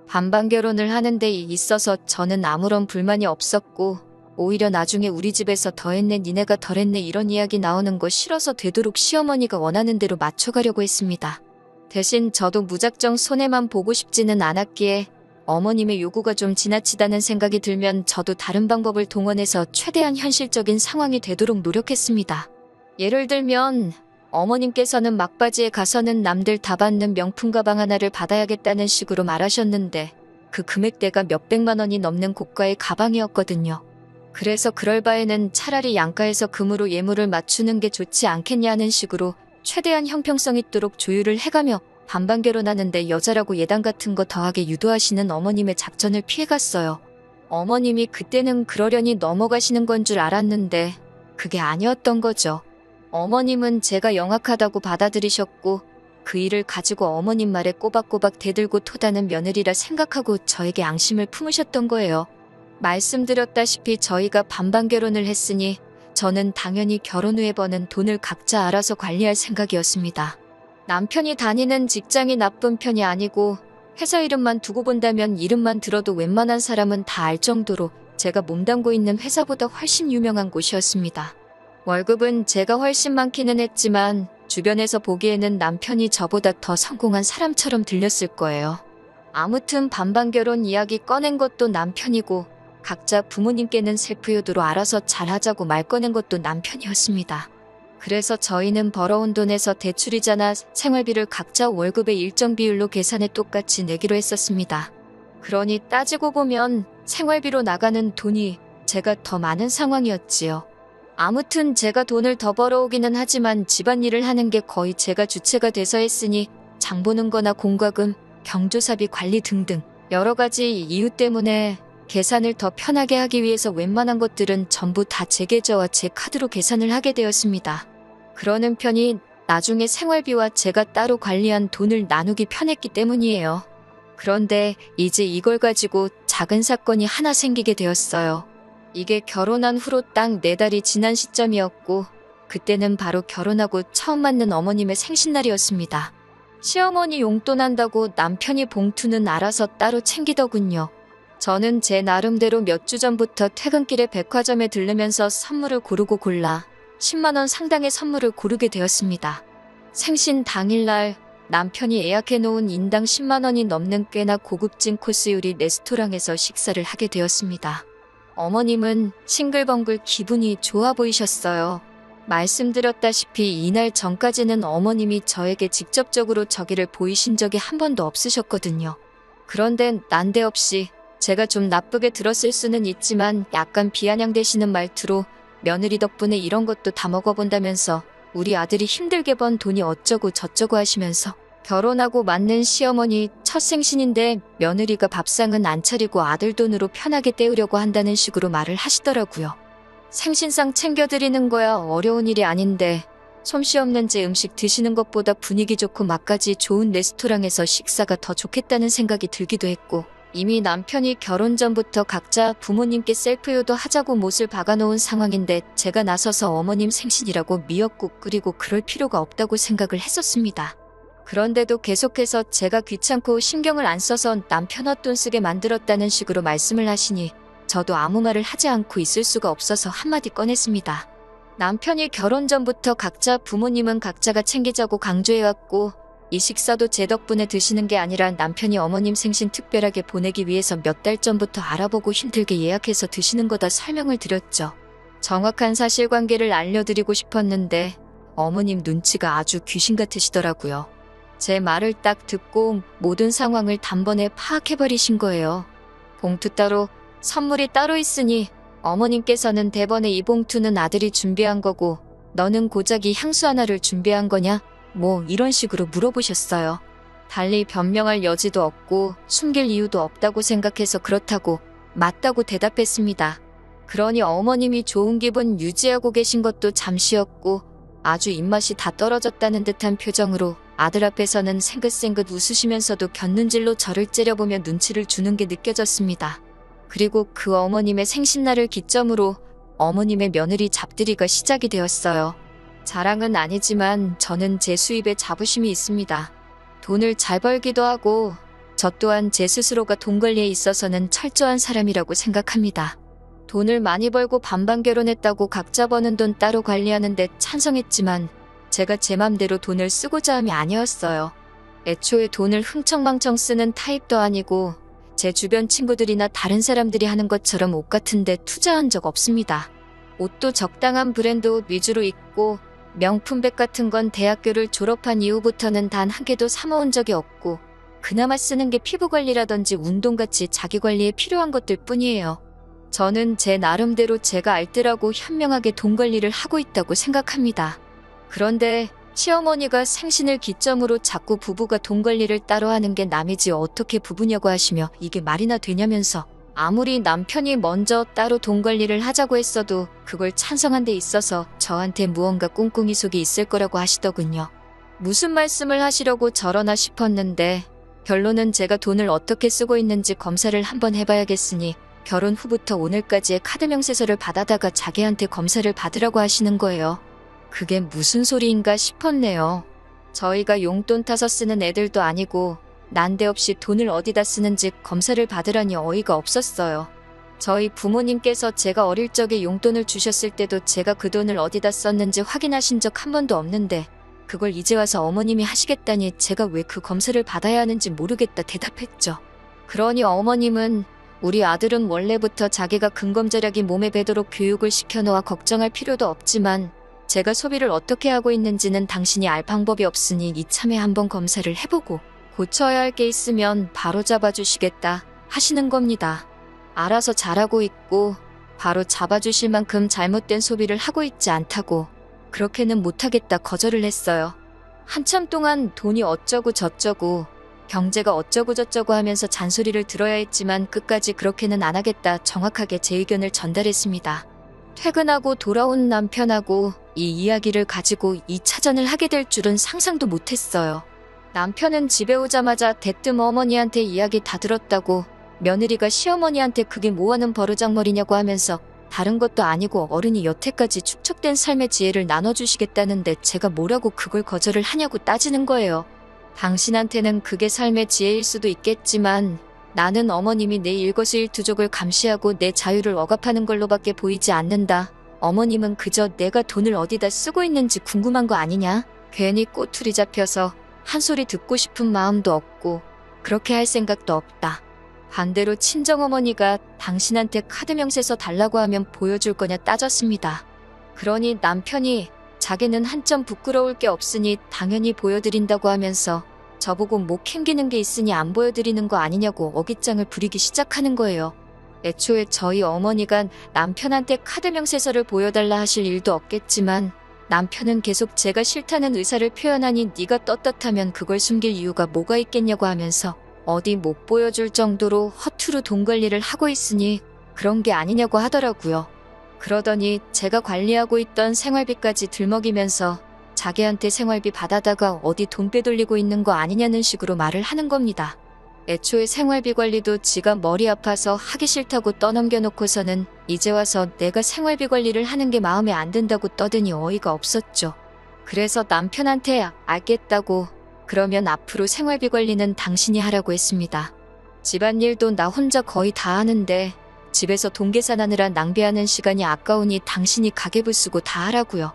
반반결혼을 하는 데 있어서 저는 아무런 불만이 없었고 오히려 나중에 우리 집에서 더했네 니네가 덜했네 이런 이야기 나오는 거 싫어서 되도록 시어머니가 원하는 대로 맞춰가려고 했습니다. 대신 저도 무작정 손해만 보고 싶지는 않았기에 어머님의 요구가 좀 지나치다는 생각이 들면 저도 다른 방법을 동원해서 최대한 현실적인 상황이 되도록 노력했습니다. 예를 들면 어머님께서는 막바지에 가서는 남들 다 받는 명품 가방 하나를 받아야겠다는 식으로 말하셨는데 그 금액대가 몇백만 원이 넘는 고가의 가방이었거든요. 그래서 그럴 바에는 차라리 양가에서 금으로 예물을 맞추는 게 좋지 않겠냐는 식으로 최대한 형평성 있도록 조율을 해가며 반반결혼하는데 여자라고 예단 같은 거 더하게 유도하시는 어머님의 작전을 피해갔어요. 어머님이 그때는 그러려니 넘어가시는 건 줄 알았는데 그게 아니었던 거죠. 어머님은 제가 영악하다고 받아들이셨고 그 일을 가지고 어머님 말에 꼬박꼬박 대들고 토다는 며느리라 생각하고 저에게 앙심을 품으셨던 거예요. 말씀드렸다시피 저희가 반반결혼을 했으니 저는 당연히 결혼 후에 버는 돈을 각자 알아서 관리할 생각이었습니다. 남편이 다니는 직장이 나쁜 편이 아니고 회사 이름만 두고 본다면 이름만 들어도 웬만한 사람은 다 알 정도로 제가 몸담고 있는 회사보다 훨씬 유명한 곳이었습니다. 월급은 제가 훨씬 많기는 했지만 주변에서 보기에는 남편이 저보다 더 성공한 사람처럼 들렸을 거예요. 아무튼 반반결혼 이야기 꺼낸 것도 남편이고 각자 부모님께는 셀프유도로 알아서 잘하자고 말 꺼낸 것도 남편이었습니다. 그래서 저희는 벌어온 돈에서 대출이자나 생활비를 각자 월급의 일정 비율로 계산해 똑같이 내기로 했었습니다. 그러니 따지고 보면 생활비로 나가는 돈이 제가 더 많은 상황이었지요. 아무튼 제가 돈을 더 벌어오기는 하지만 집안일을 하는 게 거의 제가 주체가 돼서 했으니 장 보는 거나 공과금, 경조사비 관리 등등 여러 가지 이유 때문에 계산을 더 편하게 하기 위해서 웬만한 것들은 전부 다 제 계좌와 제 카드로 계산을 하게 되었습니다. 그러는 편이 나중에 생활비와 제가 따로 관리한 돈을 나누기 편했기 때문이에요. 그런데 이제 이걸 가지고 작은 사건이 하나 생기게 되었어요. 이게 결혼한 후로 딱 4달이 지난 시점이었고 그때는 바로 결혼하고 처음 맞는 어머님의 생신날이었습니다. 시어머니 용돈 한다고 남편이 봉투는 알아서 따로 챙기더군요. 저는 제 나름대로 몇 주 전부터 퇴근길에 백화점에 들르면서 선물을 고르고 골라 10만 원 상당의 선물을 고르게 되었습니다. 생신 당일날 남편이 예약해놓은 인당 10만 원이 넘는 꽤나 고급진 코스 요리 레스토랑에서 식사를 하게 되었습니다. 어머님은 싱글벙글 기분이 좋아 보이셨어요. 말씀드렸다시피 이날 전까지는 어머님이 저에게 직접적으로 저기를 보이신 적이 한 번도 없으셨거든요. 그런데 난데없이 제가 좀 나쁘게 들었을 수는 있지만 약간 비아냥대시는 말투로 며느리 덕분에 이런 것도 다 먹어본다면서 우리 아들이 힘들게 번 돈이 어쩌고 저쩌고 하시면서 결혼하고 맞는 시어머니 첫 생신인데 며느리가 밥상은 안 차리고 아들 돈으로 편하게 때우려고 한다는 식으로 말을 하시더라고요. 생신상 챙겨드리는 거야 어려운 일이 아닌데 솜씨 없는 제 음식 드시는 것보다 분위기 좋고 맛까지 좋은 레스토랑에서 식사가 더 좋겠다는 생각이 들기도 했고 이미 남편이 결혼 전부터 각자 부모님께 셀프유도 하자고 못을 박아놓은 상황인데 제가 나서서 어머님 생신이라고 미역국 끓이고 그럴 필요가 없다고 생각을 했었습니다. 그런데도 계속해서 제가 귀찮고 신경을 안 써서 남편 헛돈 쓰게 만들었다는 식으로 말씀을 하시니 저도 아무 말을 하지 않고 있을 수가 없어서 한마디 꺼냈습니다. 남편이 결혼 전부터 각자 부모님은 각자가 챙기자고 강조해왔고 이 식사도 제 덕분에 드시는 게 아니라 남편이 어머님 생신 특별하게 보내기 위해서 몇 달 전부터 알아보고 힘들게 예약해서 드시는 거다 설명을 드렸죠. 정확한 사실관계를 알려드리고 싶었는데 어머님 눈치가 아주 귀신 같으시더라고요. 제 말을 딱 듣고 모든 상황을 단번에 파악해버리신 거예요. 봉투 따로 선물이 따로 있으니 어머님께서는 대번에 이 봉투는 아들이 준비한 거고 너는 고작이 향수 하나를 준비한 거냐? 뭐 이런 식으로 물어보셨어요. 달리 변명할 여지도 없고 숨길 이유도 없다고 생각해서 그렇다고 맞다고 대답했습니다. 그러니 어머님이 좋은 기분 유지하고 계신 것도 잠시였고 아주 입맛이 다 떨어졌다는 듯한 표정으로 아들 앞에서는 생긋생긋 웃으시면서도 곁눈질로 저를 째려보며 눈치를 주는 게 느껴졌습니다. 그리고 그 어머님의 생신날을 기점으로 어머님의 며느리 잡들이가 시작이 되었어요. 자랑은 아니지만 저는 제 수입에 자부심이 있습니다. 돈을 잘 벌기도 하고 저 또한 제 스스로가 돈 관리에 있어서는 철저한 사람이라고 생각합니다. 돈을 많이 벌고 반반 결혼했다고 각자 버는 돈 따로 관리하는데 찬성했지만 제가 제 맘대로 돈을 쓰고자 함이 아니었어요. 애초에 돈을 흥청망청 쓰는 타입도 아니고 제 주변 친구들이나 다른 사람들이 하는 것처럼 옷 같은데 투자한 적 없습니다. 옷도 적당한 브랜드 옷 위주로 입고 명품백 같은 건 대학교를 졸업한 이후부터는 단 한 개도 사모은 적이 없고 그나마 쓰는 게 피부관리라든지 운동같이 자기관리에 필요한 것들 뿐이에요. 저는 제 나름대로 제가 알뜰하고 현명하게 돈 관리를 하고 있다고 생각합니다. 그런데 시어머니가 생신을 기점으로 자꾸 부부가 돈 관리를 따로 하는 게 남이지 어떻게 부부냐고 하시며 이게 말이나 되냐면서 아무리 남편이 먼저 따로 돈 관리를 하자고 했어도 그걸 찬성한 데 있어서 저한테 무언가 꿍꿍이 속이 있을 거라고 하시더군요. 무슨 말씀을 하시려고 저러나 싶었는데 결론은 제가 돈을 어떻게 쓰고 있는지 검사를 한번 해봐야겠으니 결혼 후부터 오늘까지의 카드 명세서를 받아다가 자기한테 검사를 받으라고 하시는 거예요. 그게 무슨 소리인가 싶었네요. 저희가 용돈 타서 쓰는 애들도 아니고 난데없이 돈을 어디다 쓰는지 검사를 받으라니 어이가 없었어요. 저희 부모님께서 제가 어릴 적에 용돈을 주셨을 때도 제가 그 돈을 어디다 썼는지 확인하신 적 한 번도 없는데 그걸 이제 와서 어머님이 하시겠다니 제가 왜 그 검사를 받아야 하는지 모르겠다 대답했죠. 그러니 어머님은 우리 아들은 원래부터 자기가 근검절약이 몸에 배도록 교육을 시켜놓아 걱정할 필요도 없지만 제가 소비를 어떻게 하고 있는지는 당신이 알 방법이 없으니 이참에 한번 검사를 해보고 고쳐야 할 게 있으면 바로 잡아주시겠다 하시는 겁니다. 알아서 잘하고 있고 바로 잡아주실 만큼 잘못된 소비를 하고 있지 않다고 그렇게는 못하겠다 거절을 했어요. 한참 동안 돈이 어쩌고 저쩌고 경제가 어쩌고 저쩌고 하면서 잔소리를 들어야 했지만 끝까지 그렇게는 안 하겠다 정확하게 제 의견을 전달했습니다. 퇴근하고 돌아온 남편하고 이 이야기를 가지고 2차전을 하게 될 줄은 상상도 못했어요. 남편은 집에 오자마자 대뜸 어머니한테 이야기 다 들었다고 며느리가 시어머니한테 그게 뭐하는 버르장머리냐고 하면서 다른 것도 아니고 어른이 여태까지 축적된 삶의 지혜를 나눠주시겠다는데 제가 뭐라고 그걸 거절을 하냐고 따지는 거예요. 당신한테는 그게 삶의 지혜일 수도 있겠지만 나는 어머님이 내 일거수일투족을 감시하고 내 자유를 억압하는 걸로밖에 보이지 않는다. 어머님은 그저 내가 돈을 어디다 쓰고 있는지 궁금한 거 아니냐? 괜히 꼬투리 잡혀서 한 소리 듣고 싶은 마음도 없고 그렇게 할 생각도 없다. 반대로 친정어머니가 당신한테 카드 명세서 달라고 하면 보여줄 거냐 따졌습니다. 그러니 남편이 자기는 한점 부끄러울 게 없으니 당연히 보여드린다고 하면서 저보고 뭐 캥기는 게 있으니 안 보여드리는 거 아니냐고 어깃장을 부리기 시작하는 거예요. 애초에 저희 어머니가 남편한테 카드 명세서를 보여달라 하실 일도 없겠지만 남편은 계속 제가 싫다는 의사를 표현하니 네가 떳떳하면 그걸 숨길 이유가 뭐가 있겠냐고 하면서 어디 못 보여줄 정도로 허투루 돈 관리를 하고 있으니 그런 게 아니냐고 하더라고요. 그러더니 제가 관리하고 있던 생활비까지 들먹이면서 자기한테 생활비 받아다가 어디 돈 빼돌리고 있는 거 아니냐는 식으로 말을 하는 겁니다. 애초에 생활비 관리도 지가 머리 아파서 하기 싫다고 떠넘겨놓고서는 이제 와서 내가 생활비 관리를 하는 게 마음에 안 든다고 떠드니 어이가 없었죠. 그래서 남편한테 알겠다고 그러면 앞으로 생활비 관리는 당신이 하라고 했습니다. 집안일도 나 혼자 거의 다 하는데 집에서 돈 계산하느라 낭비하는 시간이 아까우니 당신이 가계부 쓰고 다 하라고요.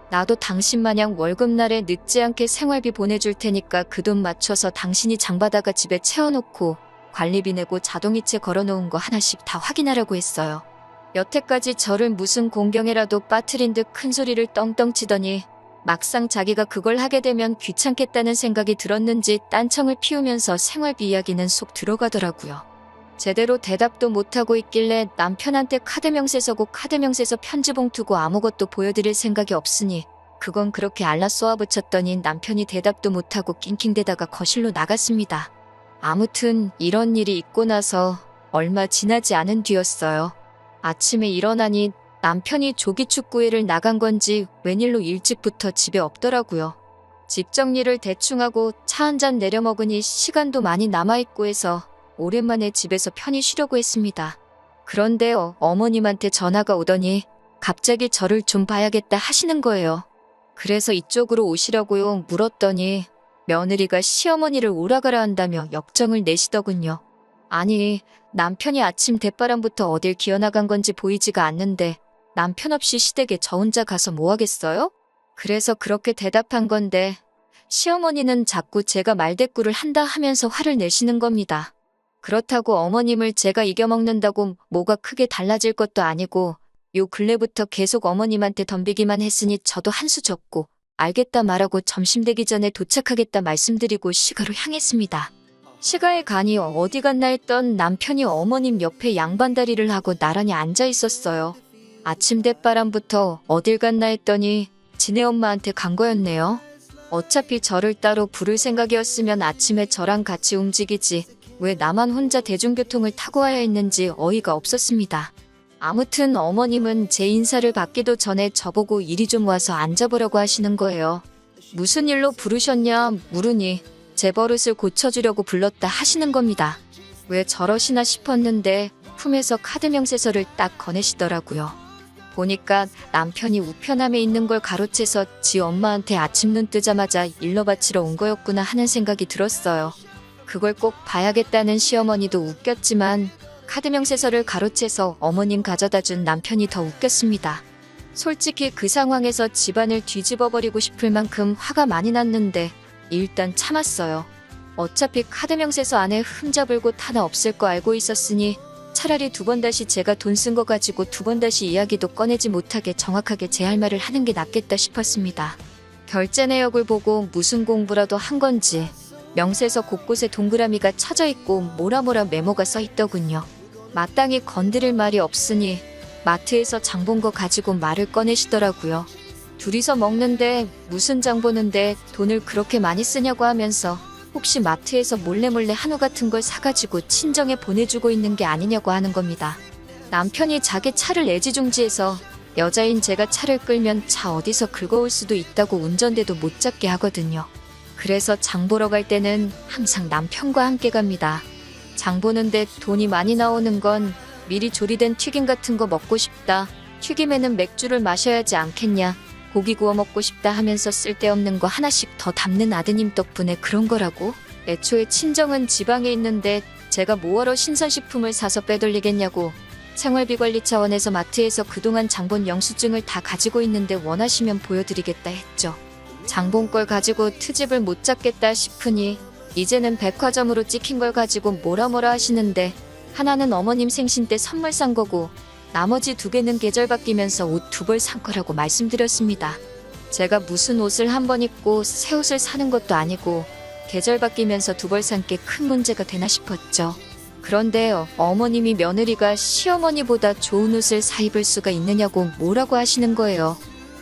나도 당신 마냥 월급날에 늦지 않게 생활비 보내줄 테니까 그 돈 맞춰서 당신이 장바다가 집에 채워놓고 관리비 내고 자동이체 걸어놓은 거 하나씩 다 확인하라고 했어요. 여태까지 저를 무슨 공경에라도 빠뜨린 듯 큰 소리를 떵떵 치더니 막상 자기가 그걸 하게 되면 귀찮겠다는 생각이 들었는지 딴청을 피우면서 생활비 이야기는 속 들어가더라고요. 제대로 대답도 못하고 있길래 남편한테 카드 명세서고 카드 명세서 편지 봉투고 아무것도 보여드릴 생각이 없으니 그건 그렇게 알라 쏘아붙였더니 남편이 대답도 못하고 낑낑대다가 거실로 나갔습니다. 아무튼 이런 일이 있고 나서 얼마 지나지 않은 뒤였어요. 아침에 일어나니 남편이 조기축구회를 나간 건지 웬일로 일찍부터 집에 없더라고요. 집 정리를 대충 하고 차 한 잔 내려 먹으니 시간도 많이 남아있고 해서 오랜만에 집에서 편히 쉬려고 했습니다. 그런데 어머님한테 전화가 오더니 갑자기 저를 좀 봐야겠다 하시는 거예요. 그래서 이쪽으로 오시라고요 물었더니 며느리가 시어머니를 오라가라 한다며 역정을 내시더군요. 아니 남편이 아침 대바람부터 어딜 기어나간 건지 보이지가 않는데 남편 없이 시댁에 저 혼자 가서 뭐 하겠어요? 그래서 그렇게 대답한 건데 시어머니는 자꾸 제가 말대꾸를 한다 하면서 화를 내시는 겁니다. 그렇다고 어머님을 제가 이겨먹는다고 뭐가 크게 달라질 것도 아니고 요 근래부터 계속 어머님한테 덤비기만 했으니 저도 한 수 졌고 알겠다 말하고 점심 되기 전에 도착하겠다 말씀드리고 시가로 향했습니다. 시가에 가니 어디 갔나 했던 남편이 어머님 옆에 양반다리를 하고 나란히 앉아 있었어요. 아침 대바람부터 어딜 갔나 했더니 지네 엄마한테 간 거였네요. 어차피 저를 따로 부를 생각이었으면 아침에 저랑 같이 움직이지 왜 나만 혼자 대중교통을 타고 와야 했는지 어이가 없었습니다. 아무튼 어머님은 제 인사를 받기도 전에 저보고 이리 좀 와서 앉아보라고 하시는 거예요. 무슨 일로 부르셨냐 물으니 제 버릇을 고쳐주려고 불렀다 하시는 겁니다. 왜 저러시나 싶었는데 품에서 카드 명세서를 딱 꺼내시더라고요. 보니까 남편이 우편함에 있는 걸 가로채서 지 엄마한테 아침 눈 뜨자마자 일러 바치러 온 거였구나 하는 생각이 들었어요. 그걸 꼭 봐야겠다는 시어머니도 웃겼지만 카드 명세서를 가로채서 어머님 가져다 준 남편이 더 웃겼습니다. 솔직히 그 상황에서 집안을 뒤집어버리고 싶을 만큼 화가 많이 났는데 일단 참았어요. 어차피 카드 명세서 안에 흠잡을 곳 하나 없을 거 알고 있었으니 차라리 두 번 다시 제가 돈 쓴 거 가지고 두 번 다시 이야기도 꺼내지 못하게 정확하게 제 할 말을 하는 게 낫겠다 싶었습니다. 결제 내역을 보고 무슨 공부라도 한 건지 명세서 곳곳에 동그라미가 쳐져 있고 뭐라 메모가 써 있더군요. 마땅히 건드릴 말이 없으니 마트에서 장 본 거 가지고 말을 꺼내시더라고요. 둘이서 먹는데 무슨 장 보는데 돈을 그렇게 많이 쓰냐고 하면서 혹시 마트에서 몰래 한우 같은 걸 사가지고 친정에 보내주고 있는 게 아니냐고 하는 겁니다. 남편이 자기 차를 애지중지해서 여자인 제가 차를 끌면 차 어디서 긁어올 수도 있다고 운전대도 못 잡게 하거든요. 그래서 장 보러 갈 때는 항상 남편과 함께 갑니다. 장 보는데 돈이 많이 나오는 건 미리 조리된 튀김 같은 거 먹고 싶다. 튀김에는 맥주를 마셔야지 않겠냐. 고기 구워 먹고 싶다 하면서 쓸데없는 거 하나씩 더 담는 아드님 덕분에 그런 거라고? 애초에 친정은 지방에 있는데 제가 뭐하러 신선식품을 사서 빼돌리겠냐고. 생활비 관리 차원에서 마트에서 그동안 장본 영수증을 다 가지고 있는데 원하시면 보여드리겠다 했죠. 장본 걸 가지고 트집을 못 잡겠다 싶으니 이제는 백화점으로 찍힌 걸 가지고 뭐라 하시는데 하나는 어머님 생신 때 선물 산 거고 나머지 두 개는 계절 바뀌면서 옷 두 벌 산 거라고 말씀드렸습니다. 제가 무슨 옷을 한 번 입고 새 옷을 사는 것도 아니고 계절 바뀌면서 두 벌 산 게 큰 문제가 되나 싶었죠. 그런데 어머님이 며느리가 시어머니보다 좋은 옷을 사 입을 수가 있느냐고 뭐라고 하시는 거예요.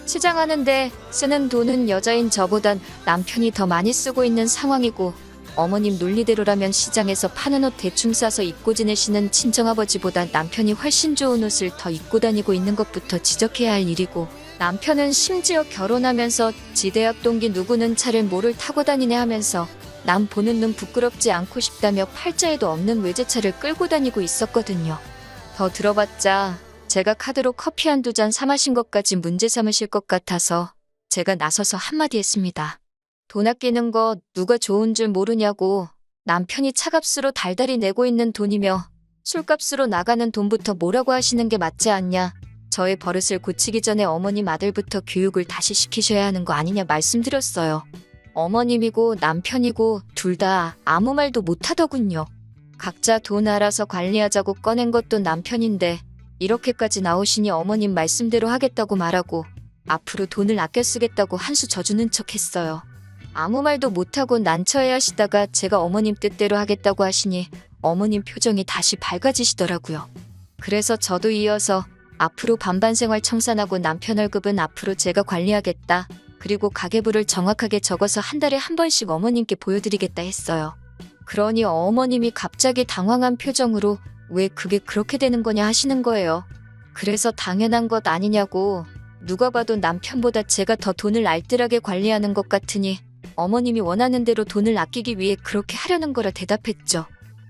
치장하는데 쓰는 돈은 여자인 저보단 남편이 더 많이 쓰고 있는 상황이고 어머님 논리대로라면 시장에서 파는 옷 대충 싸서 입고 지내시는 친정아버지보다 남편이 훨씬 좋은 옷을 더 입고 다니고 있는 것부터 지적해야 할 일이고 남편은 심지어 결혼하면서 지대학 동기 누구는 차를 뭐를 타고 다니네 하면서 남 보는 눈 부끄럽지 않고 싶다며 팔자에도 없는 외제차를 끌고 다니고 있었거든요. 더 들어봤자 제가 카드로 커피 한두 잔 사 마신 것까지 문제 삼으실 것 같아서 제가 나서서 한마디 했습니다. 돈 아끼는 거 누가 좋은 줄 모르냐고. 남편이 차값으로 달달이 내고 있는 돈이며 술값으로 나가는 돈부터 뭐라고 하시는 게 맞지 않냐. 저의 버릇을 고치기 전에 어머님 아들부터 교육을 다시 시키셔야 하는 거 아니냐 말씀드렸어요. 어머님이고 남편이고 둘 다 아무 말도 못하더군요. 각자 돈 알아서 관리하자고 꺼낸 것도 남편인데 이렇게까지 나오시니 어머님 말씀대로 하겠다고 말하고 앞으로 돈을 아껴 쓰겠다고 한 수 져주는 척 했어요. 아무 말도 못하고 난처해 하시다가 제가 어머님 뜻대로 하겠다고 하시니 어머님 표정이 다시 밝아지시더라고요. 그래서 저도 이어서 앞으로 반반 생활 청산하고 남편 월급은 앞으로 제가 관리하겠다. 그리고 가계부를 정확하게 적어서 한 달에 한 번씩 어머님께 보여드리겠다 했어요. 그러니 어머님이 갑자기 당황한 표정으로 왜 그게 그렇게 되는 거냐 하시는 거예요. 그래서 당연한 것 아니냐고. 누가 봐도 남편보다 제가 더 돈을 알뜰하게 관리하는 것 같으니 어머님이 원하는 대로 돈을 아끼기 위해 그렇게 하려는 거라 대답했죠.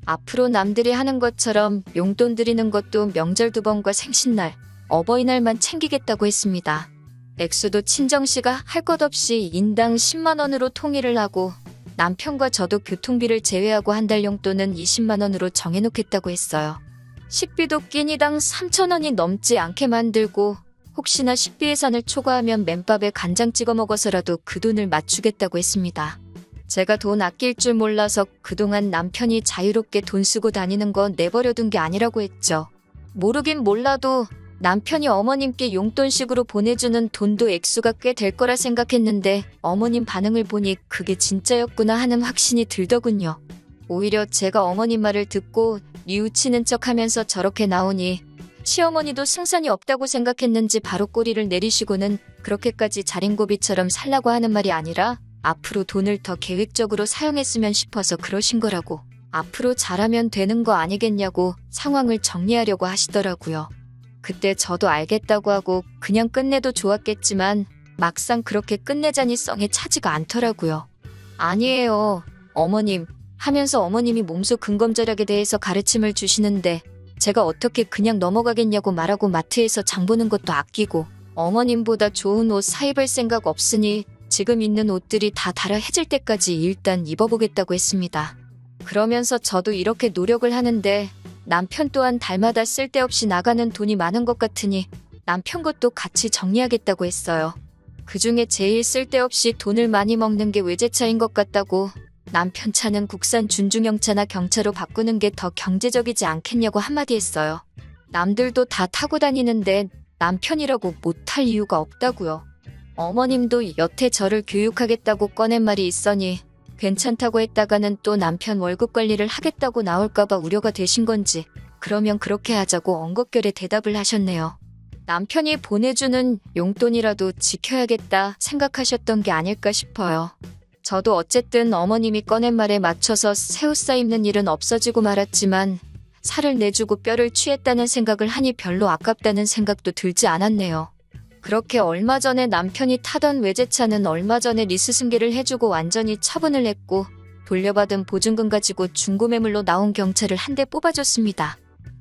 앞으로 남들이 하는 것처럼 용돈 드리는 것도 명절 2번과 생신날, 어버이날만 챙기겠다고 했습니다. 액수도 친정씨가 할 것 없이 인당 10만 원으로 통일을 하고 남편과 저도 교통비를 제외하고 한 달 용돈은 20만 원으로 정해놓겠다고 했어요. 식비도 끼니당 3천 원이 넘지 않게 만들고 혹시나 식비 예산을 초과하면 맨밥에 간장 찍어 먹어서라도 그 돈을 맞추겠다고 했습니다. 제가 돈 아낄 줄 몰라서 그동안 남편이 자유롭게 돈 쓰고 다니는 건 내버려둔 게 아니라고 했죠. 모르긴 몰라도 남편이 어머님께 용돈식으로 보내주는 돈도 액수가 꽤 될 거라 생각했는데 어머님 반응을 보니 그게 진짜였구나 하는 확신이 들더군요. 오히려 제가 어머님 말을 듣고 뉘우치는 척하면서 저렇게 나오니 시어머니도 승산이 없다고 생각했는지 바로 꼬리를 내리시고는 그렇게까지 자린고비처럼 살라고 하는 말이 아니라 앞으로 돈을 더 계획적으로 사용했으면 싶어서 그러신 거라고. 앞으로 잘하면 되는 거 아니겠냐고 상황을 정리하려고 하시더라고요. 그때 저도 알겠다고 하고 그냥 끝내도 좋았겠지만 막상 그렇게 끝내자니 썽에 차지가 않더라고요. 아니에요, 어머님 하면서 어머님이 몸소 근검절약에 대해서 가르침을 주시는데 제가 어떻게 그냥 넘어가겠냐고 말하고 마트에서 장 보는 것도 아끼고 어머님보다 좋은 옷 사 입을 생각 없으니 지금 있는 옷들이 다 달아해질 때까지 일단 입어보겠다고 했습니다. 그러면서 저도 이렇게 노력을 하는데 남편 또한 달마다 쓸데없이 나가는 돈이 많은 것 같으니 남편 것도 같이 정리하겠다고 했어요. 그중에 제일 쓸데없이 돈을 많이 먹는 게 외제차인 것 같다고 남편 차는 국산 준중형차나 경차로 바꾸는 게 더 경제적이지 않겠냐고 한마디 했어요. 남들도 다 타고 다니는데 남편이라고 못할 이유가 없다고요. 어머님도 여태 저를 교육하겠다고 꺼낸 말이 있으니 괜찮다고 했다가는 또 남편 월급 관리를 하겠다고 나올까봐 우려가 되신 건지 그러면 그렇게 하자고 엉겁결에 대답을 하셨네요. 남편이 보내주는 용돈이라도 지켜야겠다 생각하셨던 게 아닐까 싶어요. 저도 어쨌든 어머님이 꺼낸 말에 맞춰서 새 옷 사입는 일은 없어지고 말았지만 살을 내주고 뼈를 취했다는 생각을 하니 별로 아깝다는 생각도 들지 않았네요. 그렇게 얼마 전에 남편이 타던 외제차는 얼마 전에 리스 승계를 해주고 완전히 처분을 했고 돌려받은 보증금 가지고 중고매물로 나온 경차를 한 대 뽑아줬습니다.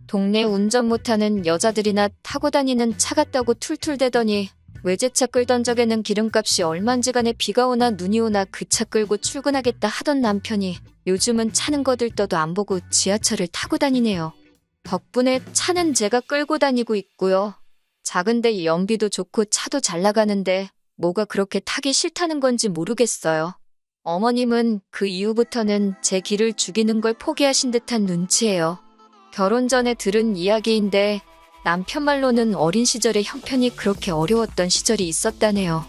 동네 운전 못하는 여자들이나 타고 다니는 차 같다고 툴툴대더니 외제차 끌던 적에는 기름값이 얼만지간에 비가 오나 눈이 오나 그 차 끌고 출근하겠다 하던 남편이 요즘은 차는 거들떠도 안 보고 지하철을 타고 다니네요. 덕분에 차는 제가 끌고 다니고 있고요. 작은데 연비도 좋고 차도 잘 나가는데 뭐가 그렇게 타기 싫다는 건지 모르겠어요. 어머님은 그 이후부터는 제 길을 죽이는 걸 포기하신 듯한 눈치예요. 결혼 전에 들은 이야기인데 남편 말로는 어린 시절에 형편이 그렇게 어려웠던 시절이 있었다네요.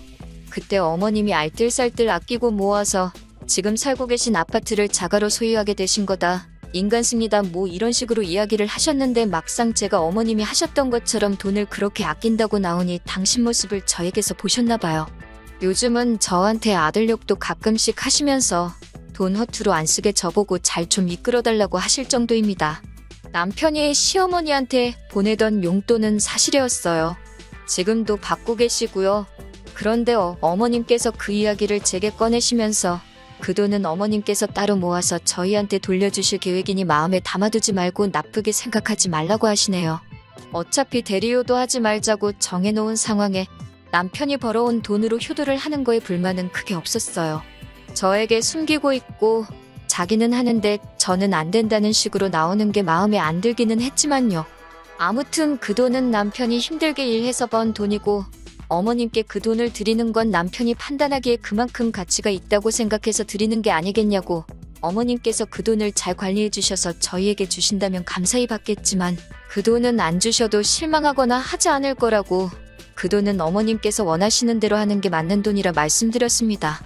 그때 어머님이 알뜰살뜰 아끼고 모아서 지금 살고 계신 아파트를 자가로 소유하게 되신 거다. 인간승리다 뭐 이런 식으로 이야기를 하셨는데 막상 제가 어머님이 하셨던 것처럼 돈을 그렇게 아낀다고 나오니 당신 모습을 저에게서 보셨나 봐요. 요즘은 저한테 아들 욕도 가끔씩 하시면서 돈 허투루 안 쓰게 저보고 잘 좀 이끌어달라고 하실 정도입니다. 남편이 시어머니한테 보내던 용돈은 사실이었어요. 지금도 받고 계시고요. 그런데 어머님께서 그 이야기를 제게 꺼내시면서 그 돈은 어머님께서 따로 모아서 저희한테 돌려주실 계획이니 마음에 담아두지 말고 나쁘게 생각하지 말라고 하시네요. 어차피 대리효도 하지 말자고 정해놓은 상황에 남편이 벌어온 돈으로 효도를 하는 거에 불만은 크게 없었어요. 저에게 숨기고 있고 자기는 하는데 저는 안 된다는 식으로 나오는 게 마음에 안 들기는 했지만요. 아무튼 그 돈은 남편이 힘들게 일해서 번 돈이고 어머님께 그 돈을 드리는 건 남편이 판단하기에 그만큼 가치가 있다고 생각해서 드리는 게 아니겠냐고. 어머님께서 그 돈을 잘 관리해 주셔서 저희에게 주신다면 감사히 받겠지만 그 돈은 안 주셔도 실망하거나 하지 않을 거라고. 그 돈은 어머님께서 원하시는 대로 하는 게 맞는 돈이라 말씀드렸습니다.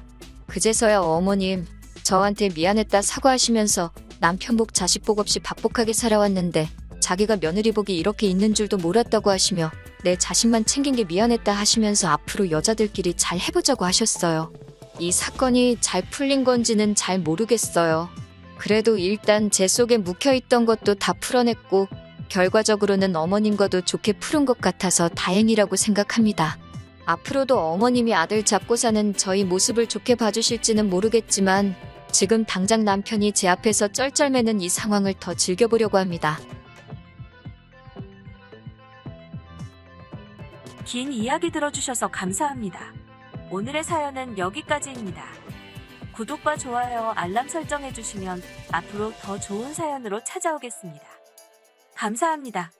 그제서야 어머님 저한테 미안했다 사과하시면서 남편 복 자식 복 없이 박복하게 살아왔는데 자기가 며느리 복이 이렇게 있는 줄도 몰랐다고 하시며 내 자식만 챙긴 게 미안했다 하시면서 앞으로 여자들끼리 잘 해보자고 하셨어요. 이 사건이 잘 풀린 건지는 잘 모르겠어요. 그래도 일단 제 속에 묵혀있던 것도 다 풀어냈고 결과적으로는 어머님과도 좋게 푸른 것 같아서 다행이라고 생각합니다. 앞으로도 어머님이 아들 잡고 사는 저희 모습을 좋게 봐주실지는 모르겠지만 지금 당장 남편이 제 앞에서 쩔쩔매는 이 상황을 더 즐겨보려고 합니다. 긴 이야기 들어주셔서 감사합니다. 오늘의 사연은 여기까지입니다. 구독과 좋아요, 알람 설정해주시면 앞으로 더 좋은 사연으로 찾아오겠습니다. 감사합니다.